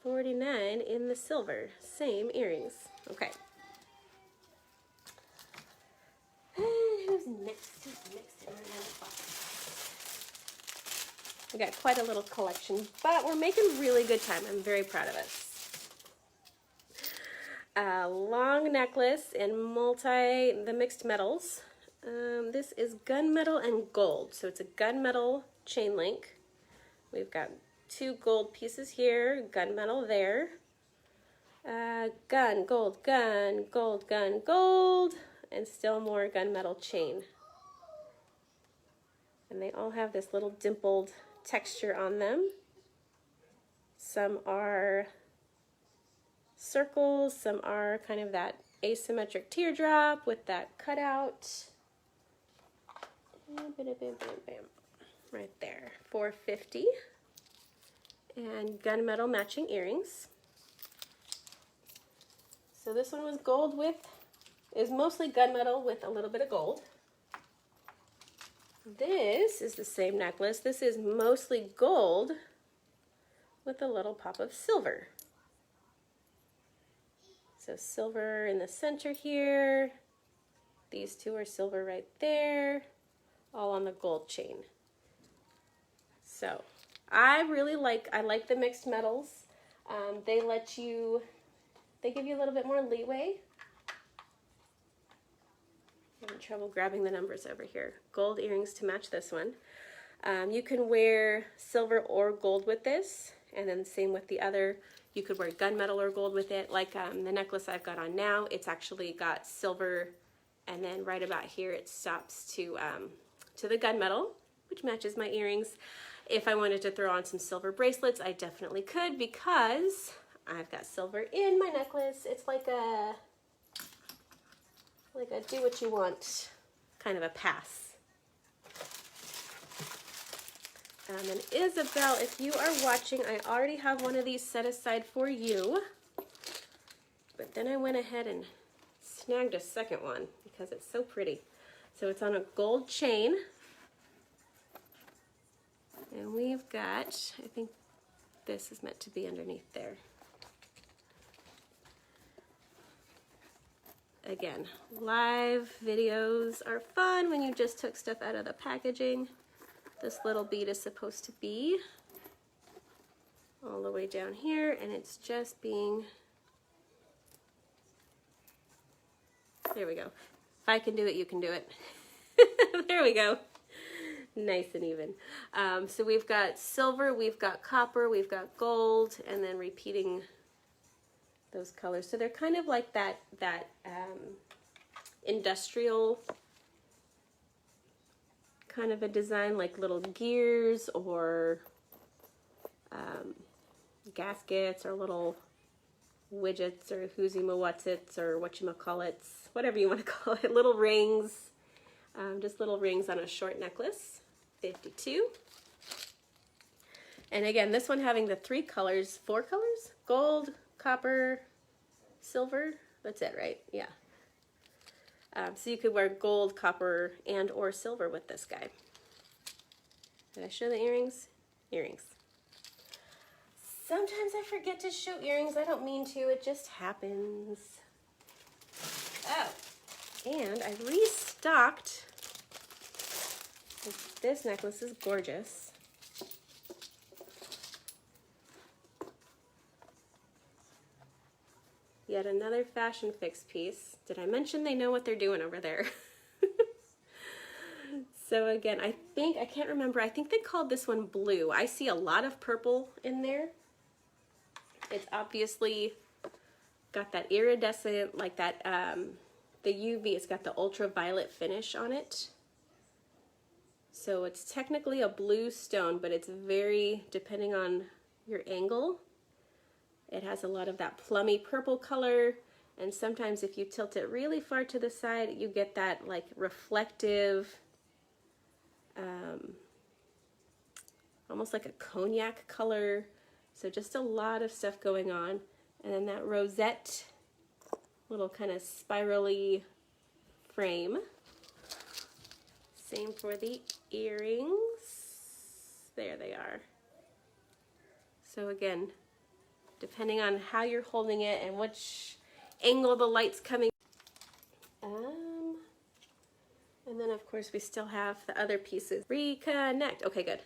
[SPEAKER 1] 49 in the silver. Same earrings. Okay. And who's next? We got quite a little collection, but we're making really good time. I'm very proud of us. Long necklace in the mixed metals. This is gunmetal and gold, so it's a gunmetal chain link. We've got 2 gold pieces here, gunmetal there. Gun, gold, gun, gold, gun, gold, and still more gunmetal chain. And they all have this little dimpled texture on them. Some are circles, some are kind of that asymmetric teardrop with that cutout. Right there, 450. And gunmetal matching earrings. So this one was gold is mostly gunmetal with a little bit of gold. This is the same necklace. This is mostly gold with a little pop of silver. So silver in the center here. These 2 are silver right there, all on the gold chain. So I like the mixed metals. They give you a little bit more leeway. I'm having trouble grabbing the numbers over here. Gold earrings to match this one. You can wear silver or gold with this, and then same with the other. You could wear gunmetal or gold with it. Like the necklace I've got on now, it's actually got silver, and then right about here it stops to the gunmetal, which matches my earrings. If I wanted to throw on some silver bracelets, I definitely could, because I've got silver in my necklace. It's like a do what you want kind of a pass. And Isabel, if you are watching, I already have one of these set aside for you, but then I went ahead and snagged a second one because it's so pretty. So it's on a gold chain, and we've got, I think this is meant to be underneath there. Again, live videos are fun when you just took stuff out of the packaging. This little bead is supposed to be all the way down here, and it's just being, there we go. If I can do it, you can do it. There we go. Nice and even. So we've got silver, we've got copper, we've got gold, and then repeating those colors. So they're kind of like that industrial kind of a design, like little gears or gaskets or little widgets or whoosy-ma-whatsits or whatchamacallits, whatever you want to call it, little rings, just little rings on a short necklace, 52. And again, this one having the four colors, gold, copper, silver, that's it, right? Yeah. So you could wear gold, copper, and or silver with this guy. Did I show the earrings? Earrings. Sometimes I forget to show earrings. I don't mean to. It just happens. Oh, and I restocked. This necklace is gorgeous. Yet another Fashion Fix piece. Did I mention they know what they're doing over there? So again, I can't remember, I think they called this one blue. I see a lot of purple in there. It's obviously got that iridescent, like that, the UV, it's got the ultraviolet finish on it. So it's technically a blue stone, but it's very, depending on your angle, it has a lot of that plummy purple color. And sometimes if you tilt it really far to the side, you get that like reflective, almost like a cognac color. So just a lot of stuff going on. And then that rosette, little kind of spirally frame. Same for the earrings. There they are. So again, depending on how you're holding it and which angle the light's coming. And then of course we still have the other pieces. Reconnect. Okay, good.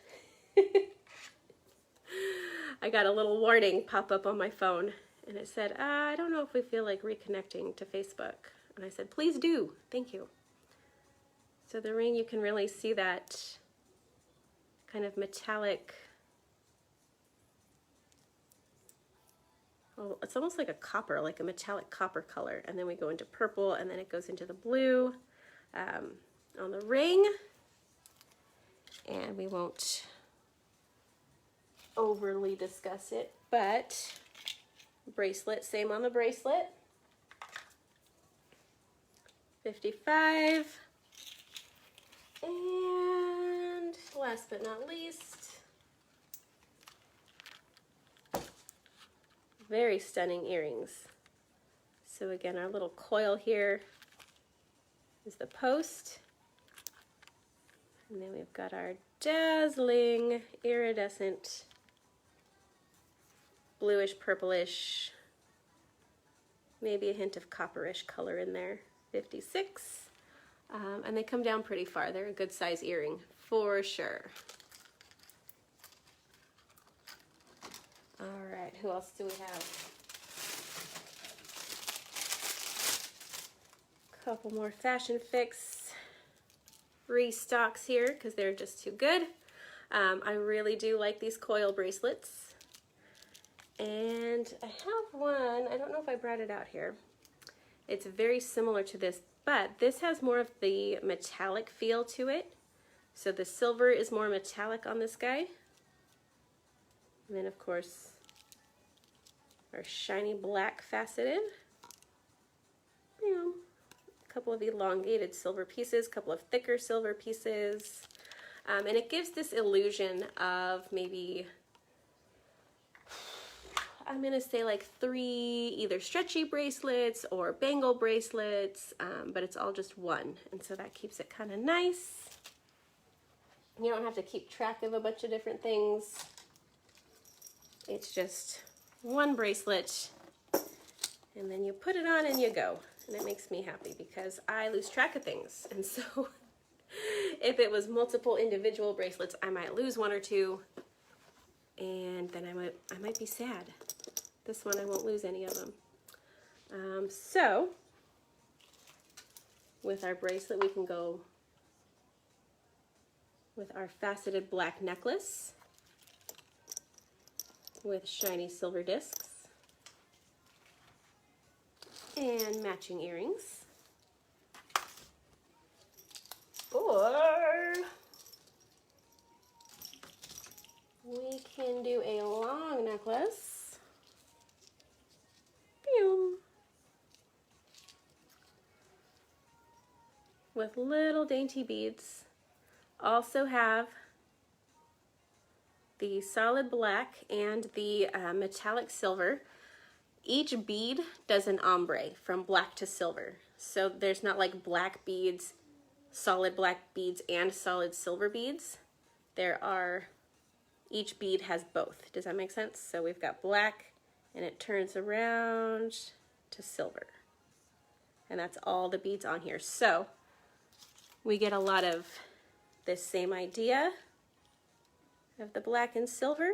[SPEAKER 1] I got a little warning pop up on my phone and it said, I don't know if we feel like reconnecting to Facebook. And I said, please do. Thank you. So the ring, you can really see that kind of metallic, well, it's almost like a copper, like a metallic copper color. And then we go into purple and then it goes into the blue on the ring. And we won't overly discuss it, but bracelet, same on the bracelet. 55. And last but not least, very stunning earrings. So again, our little coil here is the post. And then we've got our dazzling iridescent bluish purplish, maybe a hint of copperish color in there, 56. And they come down pretty far. They're a good size earring for sure. All right, who else do we have? Couple more Fashion Fix restocks here because they're just too good. I really do like these coil bracelets. And I have one, I don't know if I brought it out here. It's very similar to this, but this has more of the metallic feel to it. So the silver is more metallic on this guy. And then of course, our shiny black faceted. You know, a couple of elongated silver pieces, a couple of thicker silver pieces. And it gives this illusion of maybe, I'm gonna say like 3 either stretchy bracelets or bangle bracelets, but it's all just one. And so that keeps it kind of nice. You don't have to keep track of a bunch of different things. It's just one bracelet and then you put it on and you go. And it makes me happy because I lose track of things. And so if it was multiple individual bracelets, I might lose one or two. and then I might be sad. This one I won't lose any of them. So with our bracelet, we can go with our faceted black necklace with shiny silver discs and matching earrings. Or we can do a long necklace. Boom. With little dainty beads. Also have the solid black and the metallic silver. Each bead does an ombre from black to silver. So there's not like black beads, solid black beads, and solid silver beads. There are, each bead has both. Does that make sense? So we've got black and it turns around to silver. And that's all the beads on here. So we get a lot of this same idea of the black and silver.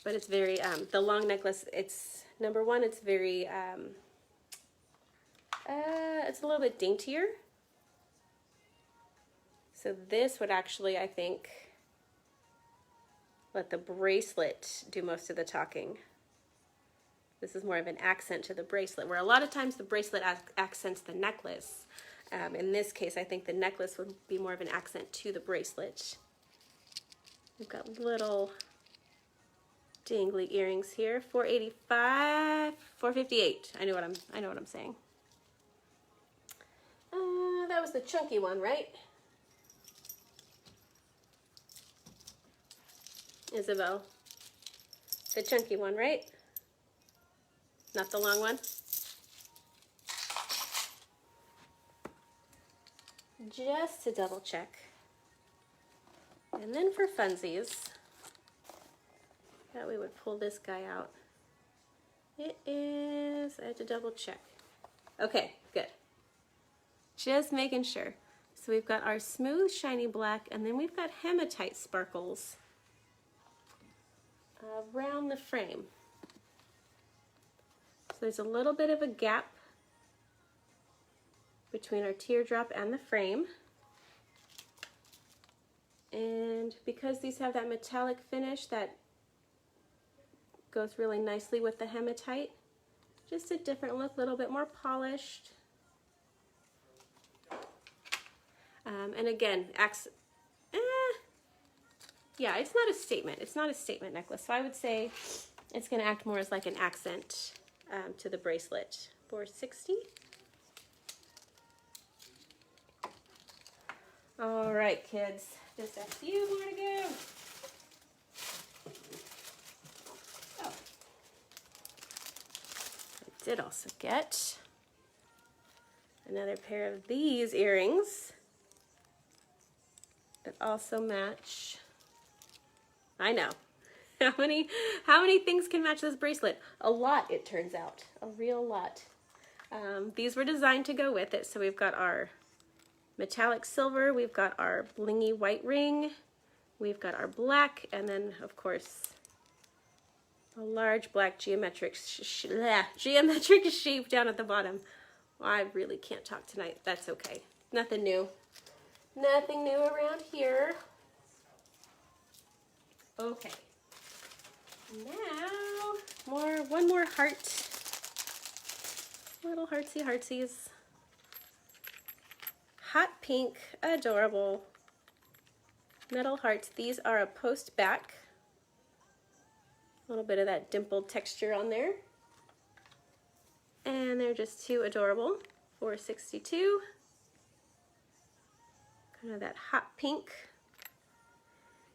[SPEAKER 1] But it's very, the long necklace, it's, number one, it's very, it's a little bit daintier. So this would actually, I think, let the bracelet do most of the talking. This is more of an accent to the bracelet, where a lot of times the bracelet accents the necklace. In this case, I think the necklace would be more of an accent to the bracelet. We've got little dangly earrings here. $485, $458. I know what I'm saying. That was the chunky one, right? Isabel. The chunky one, right? Not the long one? Just to double check. And then for funsies, thought we would pull this guy out. It is, I had to double check. Okay, good. Just making sure. So we've got our smooth, shiny black, and then we've got hematite sparkles around the frame. So there's a little bit of a gap between our teardrop and the frame. And because these have that metallic finish that goes really nicely with the hematite, just a different look, a little bit more polished. And again, yeah, it's not a statement. It's not a statement necklace. So I would say it's going to act more as like an accent to the bracelet. $460. All right, kids, just a few more to go. Oh, I did also get another pair of these earrings that also match. I know. How many things can match this bracelet? A lot, it turns out. A real lot. These were designed to go with it. So we've got our metallic silver, we've got our blingy white ring, we've got our black, and then of course a large black geometric shape down at the bottom. Well, I really can't talk tonight. That's okay. Nothing new. Nothing new around here. Okay. Now, one more heart. Little heartsies. Hot pink, adorable metal hearts. These are a post back. A little bit of that dimpled texture on there. And they're just too adorable. $462. Kind of that hot pink.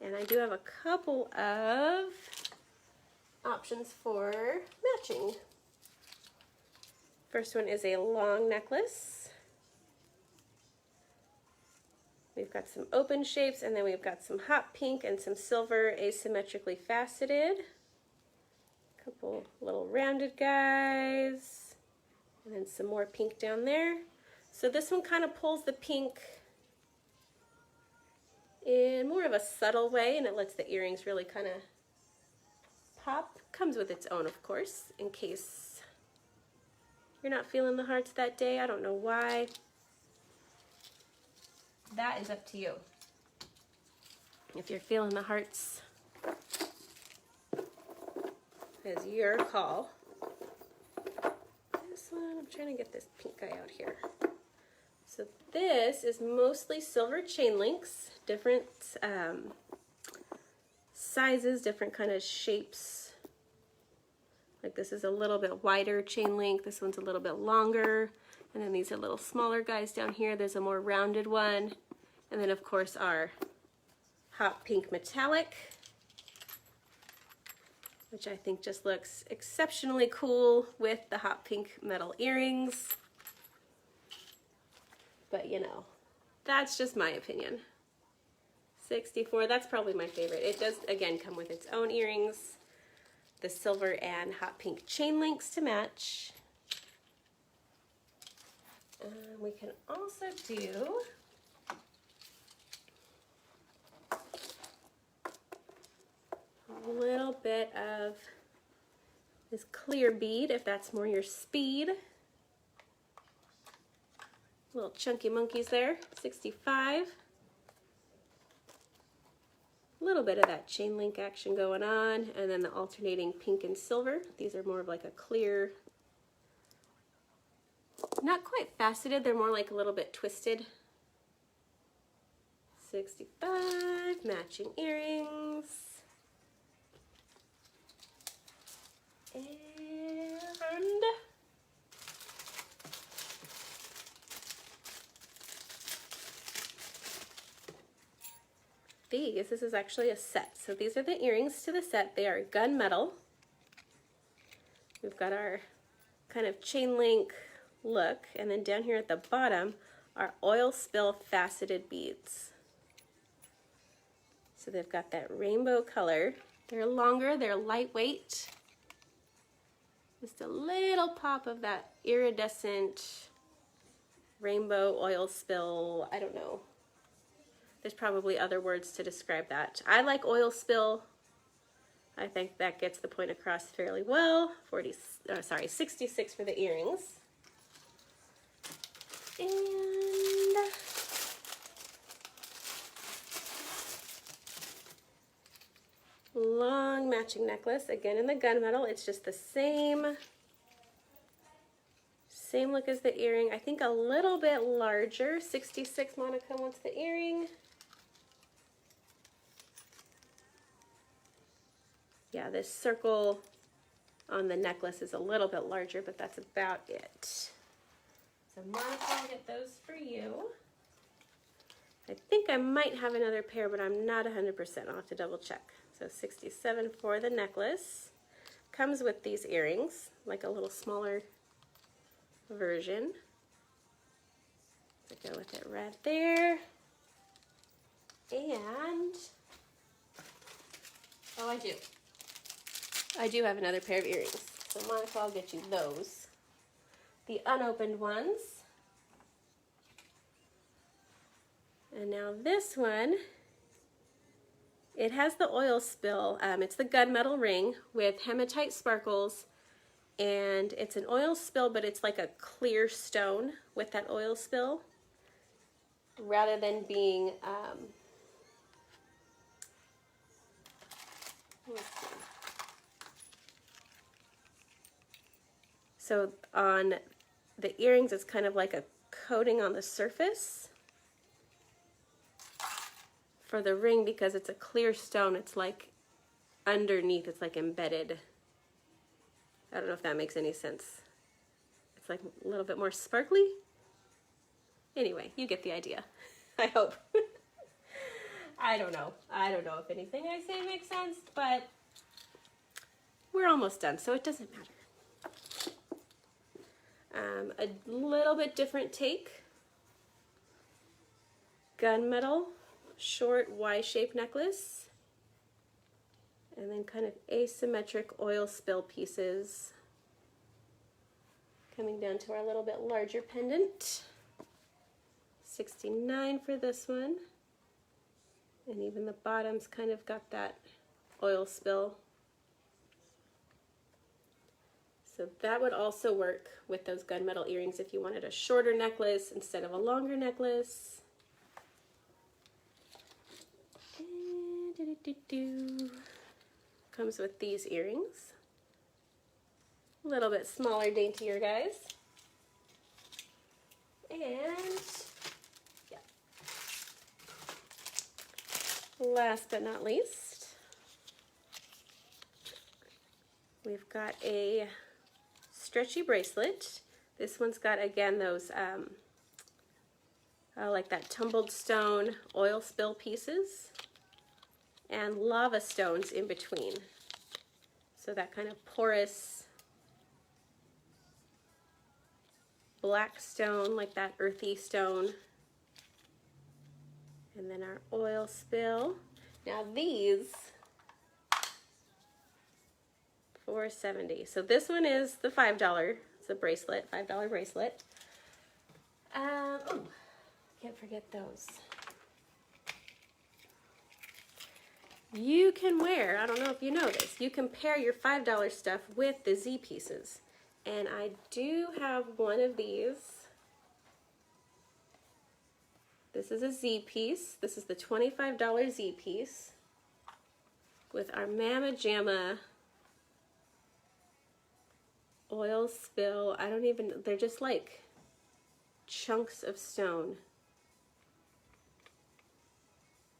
[SPEAKER 1] And I do have a couple of options for matching. First one is a long necklace. We've got some open shapes, and then we've got some hot pink and some silver asymmetrically faceted. A couple little rounded guys, and then some more pink down there. So this one kind of pulls the pink in more of a subtle way, and it lets the earrings really kind of pop. Comes with its own, of course, in case you're not feeling the hearts that day. I don't know why. That is up to you. If you're feeling the hearts, it's your call. This one, I'm trying to get this pink guy out here. So this is mostly silver chain links, different sizes, different kind of shapes. Like this is a little bit wider chain link, this one's a little bit longer, and then these are little smaller guys down here. There's a more rounded one, and then of course our hot pink metallic, which I think just looks exceptionally cool with the hot pink metal earrings. But you know, that's just my opinion. 64, that's probably my favorite. It does, again, come with its own earrings, the silver and hot pink chain links to match. We can also do a little bit of this clear bead if that's more your speed. Little chunky monkeys there, 65. A little bit of that chain link action going on, and then the alternating pink and silver. These are more of like a clear, not quite faceted, they're more like a little bit twisted. 65, matching earrings. And this is actually a set. So these are the earrings to the set. They are gunmetal. We've got our kind of chain link look, and then down here at the bottom are oil spill faceted beads. So they've got that rainbow color. They're longer, they're lightweight. Just a little pop of that iridescent rainbow oil spill, I don't know. There's probably other words to describe that. I like oil spill. I think that gets the point across fairly well. 66 for the earrings. And long matching necklace, again in the gunmetal. It's just the same look as the earring. I think a little bit larger. 66 Monica wants the earring. Yeah, this circle on the necklace is a little bit larger, but that's about it. So Monica, I'll get those for you. I think I might have another pair, but I'm not 100%. I'll have to double check. So 67 for the necklace. Comes with these earrings, like a little smaller version. So go with it right there. And, oh, I do have another pair of earrings. So Monica, I'll get you those. The unopened ones. And now this one, it has the oil spill. It's the gunmetal ring with hematite sparkles, and it's an oil spill, but it's like a clear stone with that oil spill, rather than being, let's see. So on the earrings, it's kind of like a coating on the surface. For the ring, because it's a clear stone, it's like underneath, it's like embedded. I don't know if that makes any sense. It's like a little bit more sparkly. Anyway, you get the idea. I hope. I don't know if anything I say makes sense, but we're almost done, so it doesn't matter. A little bit different take. Gunmetal, short Y-shaped necklace. And then kind of asymmetric oil spill pieces. Coming down to our little bit larger pendant. 69 for this one. And even the bottom's kind of got that oil spill. So that would also work with those gunmetal earrings if you wanted a shorter necklace instead of a longer necklace. And comes with these earrings. A little bit smaller, daintier guys. And yeah. Last but not least, we've got a stretchy bracelet. This one's got, again, those like that tumbled stone oil spill pieces and lava stones in between. So that kind of porous black stone, like that earthy stone. And then our oil spill. Now these, $4.70. So this one is the $5. It's a bracelet, $5 bracelet. Oh, can't forget those. You can wear, I don't know if you know this, you can pair your $5 stuff with the Z pieces. And I do have one of these. This is a Z piece. This is the $25 Z piece with our Mama Jamma oil spill. I don't even, they're just like chunks of stone.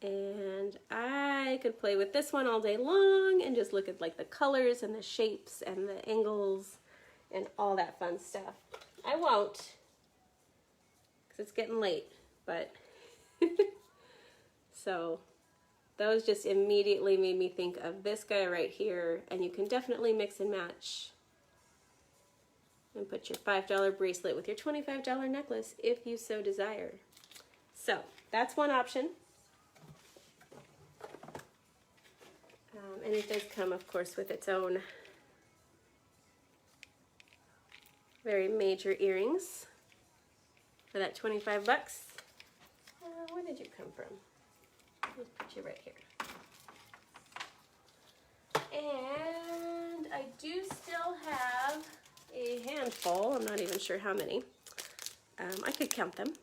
[SPEAKER 1] And I could play with this one all day long and just look at like the colors and the shapes and the angles and all that fun stuff. I won't, because it's getting late, but so those just immediately made me think of this guy right here, and you can definitely mix and match and put your $5 bracelet with your $25 necklace if you so desire. So that's one option. And it does come, of course, with its own very major earrings for that 25 bucks. Where did you come from? Let's put you right here. And I do still have a handful, I'm not even sure how many, I could count them,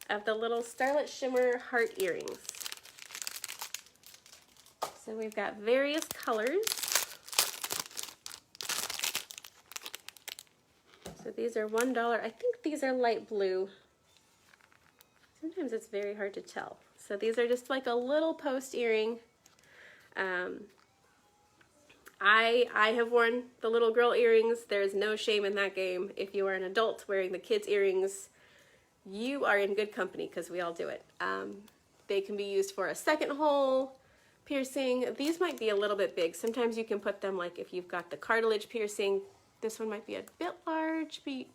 [SPEAKER 1] of the little Starlet Shimmer heart earrings. So we've got various colors. So these are $1. I think these are light blue. Sometimes it's very hard to tell. So these are just like a little post earring. I have worn the little girl earrings. There's no shame in that game. If you are an adult wearing the kids' earrings, you are in good company because we all do it. They can be used for a second hole piercing. These might be a little bit big. Sometimes you can put them, like if you've got the cartilage piercing, this one might be a bit large, but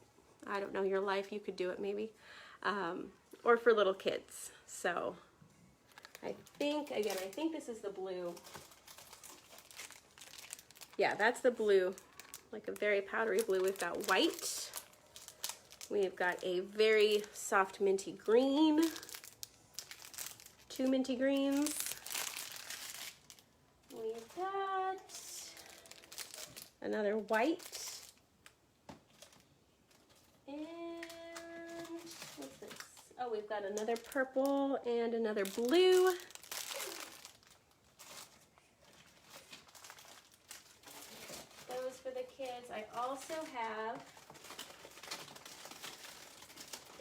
[SPEAKER 1] I don't know, your life, you could do it maybe. Or for little kids. So I think, again, I think this is the blue. Yeah, that's the blue, like a very powdery blue. We've got white. We've got a very soft minty green. Two minty greens. We've got another white. And what's this? Oh, we've got another purple and another blue. Those for the kids. I also have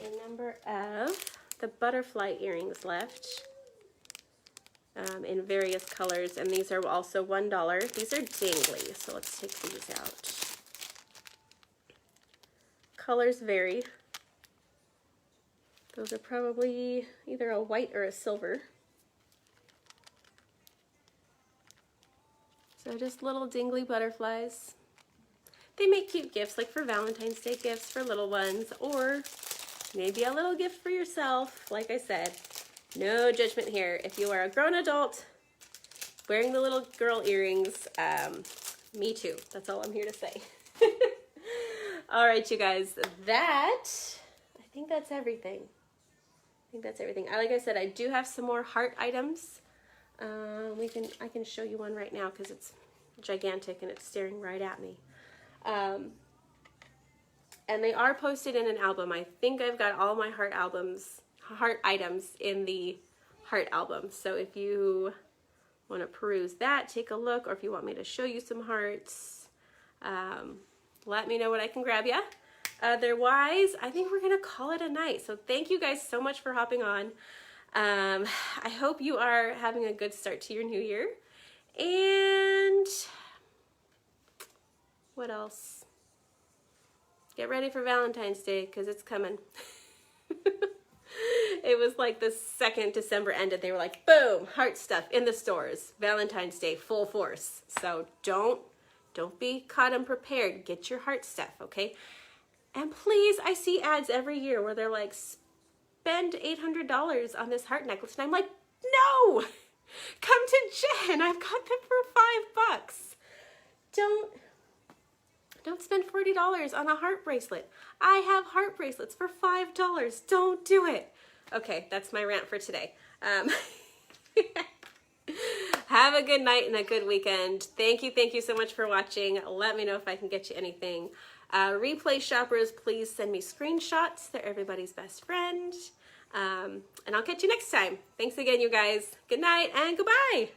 [SPEAKER 1] a number of the butterfly earrings left. In various colors, and these are also $1. These are dangly, so let's take these out. Colors vary. Those are probably either a white or a silver. So just little dingly butterflies. They make cute gifts, like for Valentine's Day gifts for little ones, or maybe a little gift for yourself. Like I said, no judgment here. If you are a grown adult wearing the little girl earrings, me too. That's all I'm here to say. All right, you guys, I think that's everything. Like I said, I do have some more heart items I can show you one right now because it's gigantic and it's staring right at me. And they are posted in an album. I think I've got all my heart items in the heart album. So if you want to peruse that, take a look, or if you want me to show you some hearts, let me know what I can grab you. Otherwise, I think we're gonna call it a night. So thank you guys so much for hopping on. I hope you are having a good start to your new year. And what else? Get ready for Valentine's Day because it's coming. It was like the second December ended. They were like, boom, heart stuff in the stores. Valentine's Day, full force. So don't be caught unprepared. Get your heart stuff, okay? And please, I see ads every year where they're like, spend $800 on this heart necklace. And I'm like, no, come to Jen. I've got them for $5. Don't spend $40 on a heart bracelet. I have heart bracelets for $5. Don't do it. Okay, that's my rant for today. Have a good night and a good weekend. Thank you so much for watching. Let me know if I can get you anything. Replay shoppers, please send me screenshots. They're everybody's best friend. And I'll catch you next time. Thanks again, you guys. Good night and goodbye.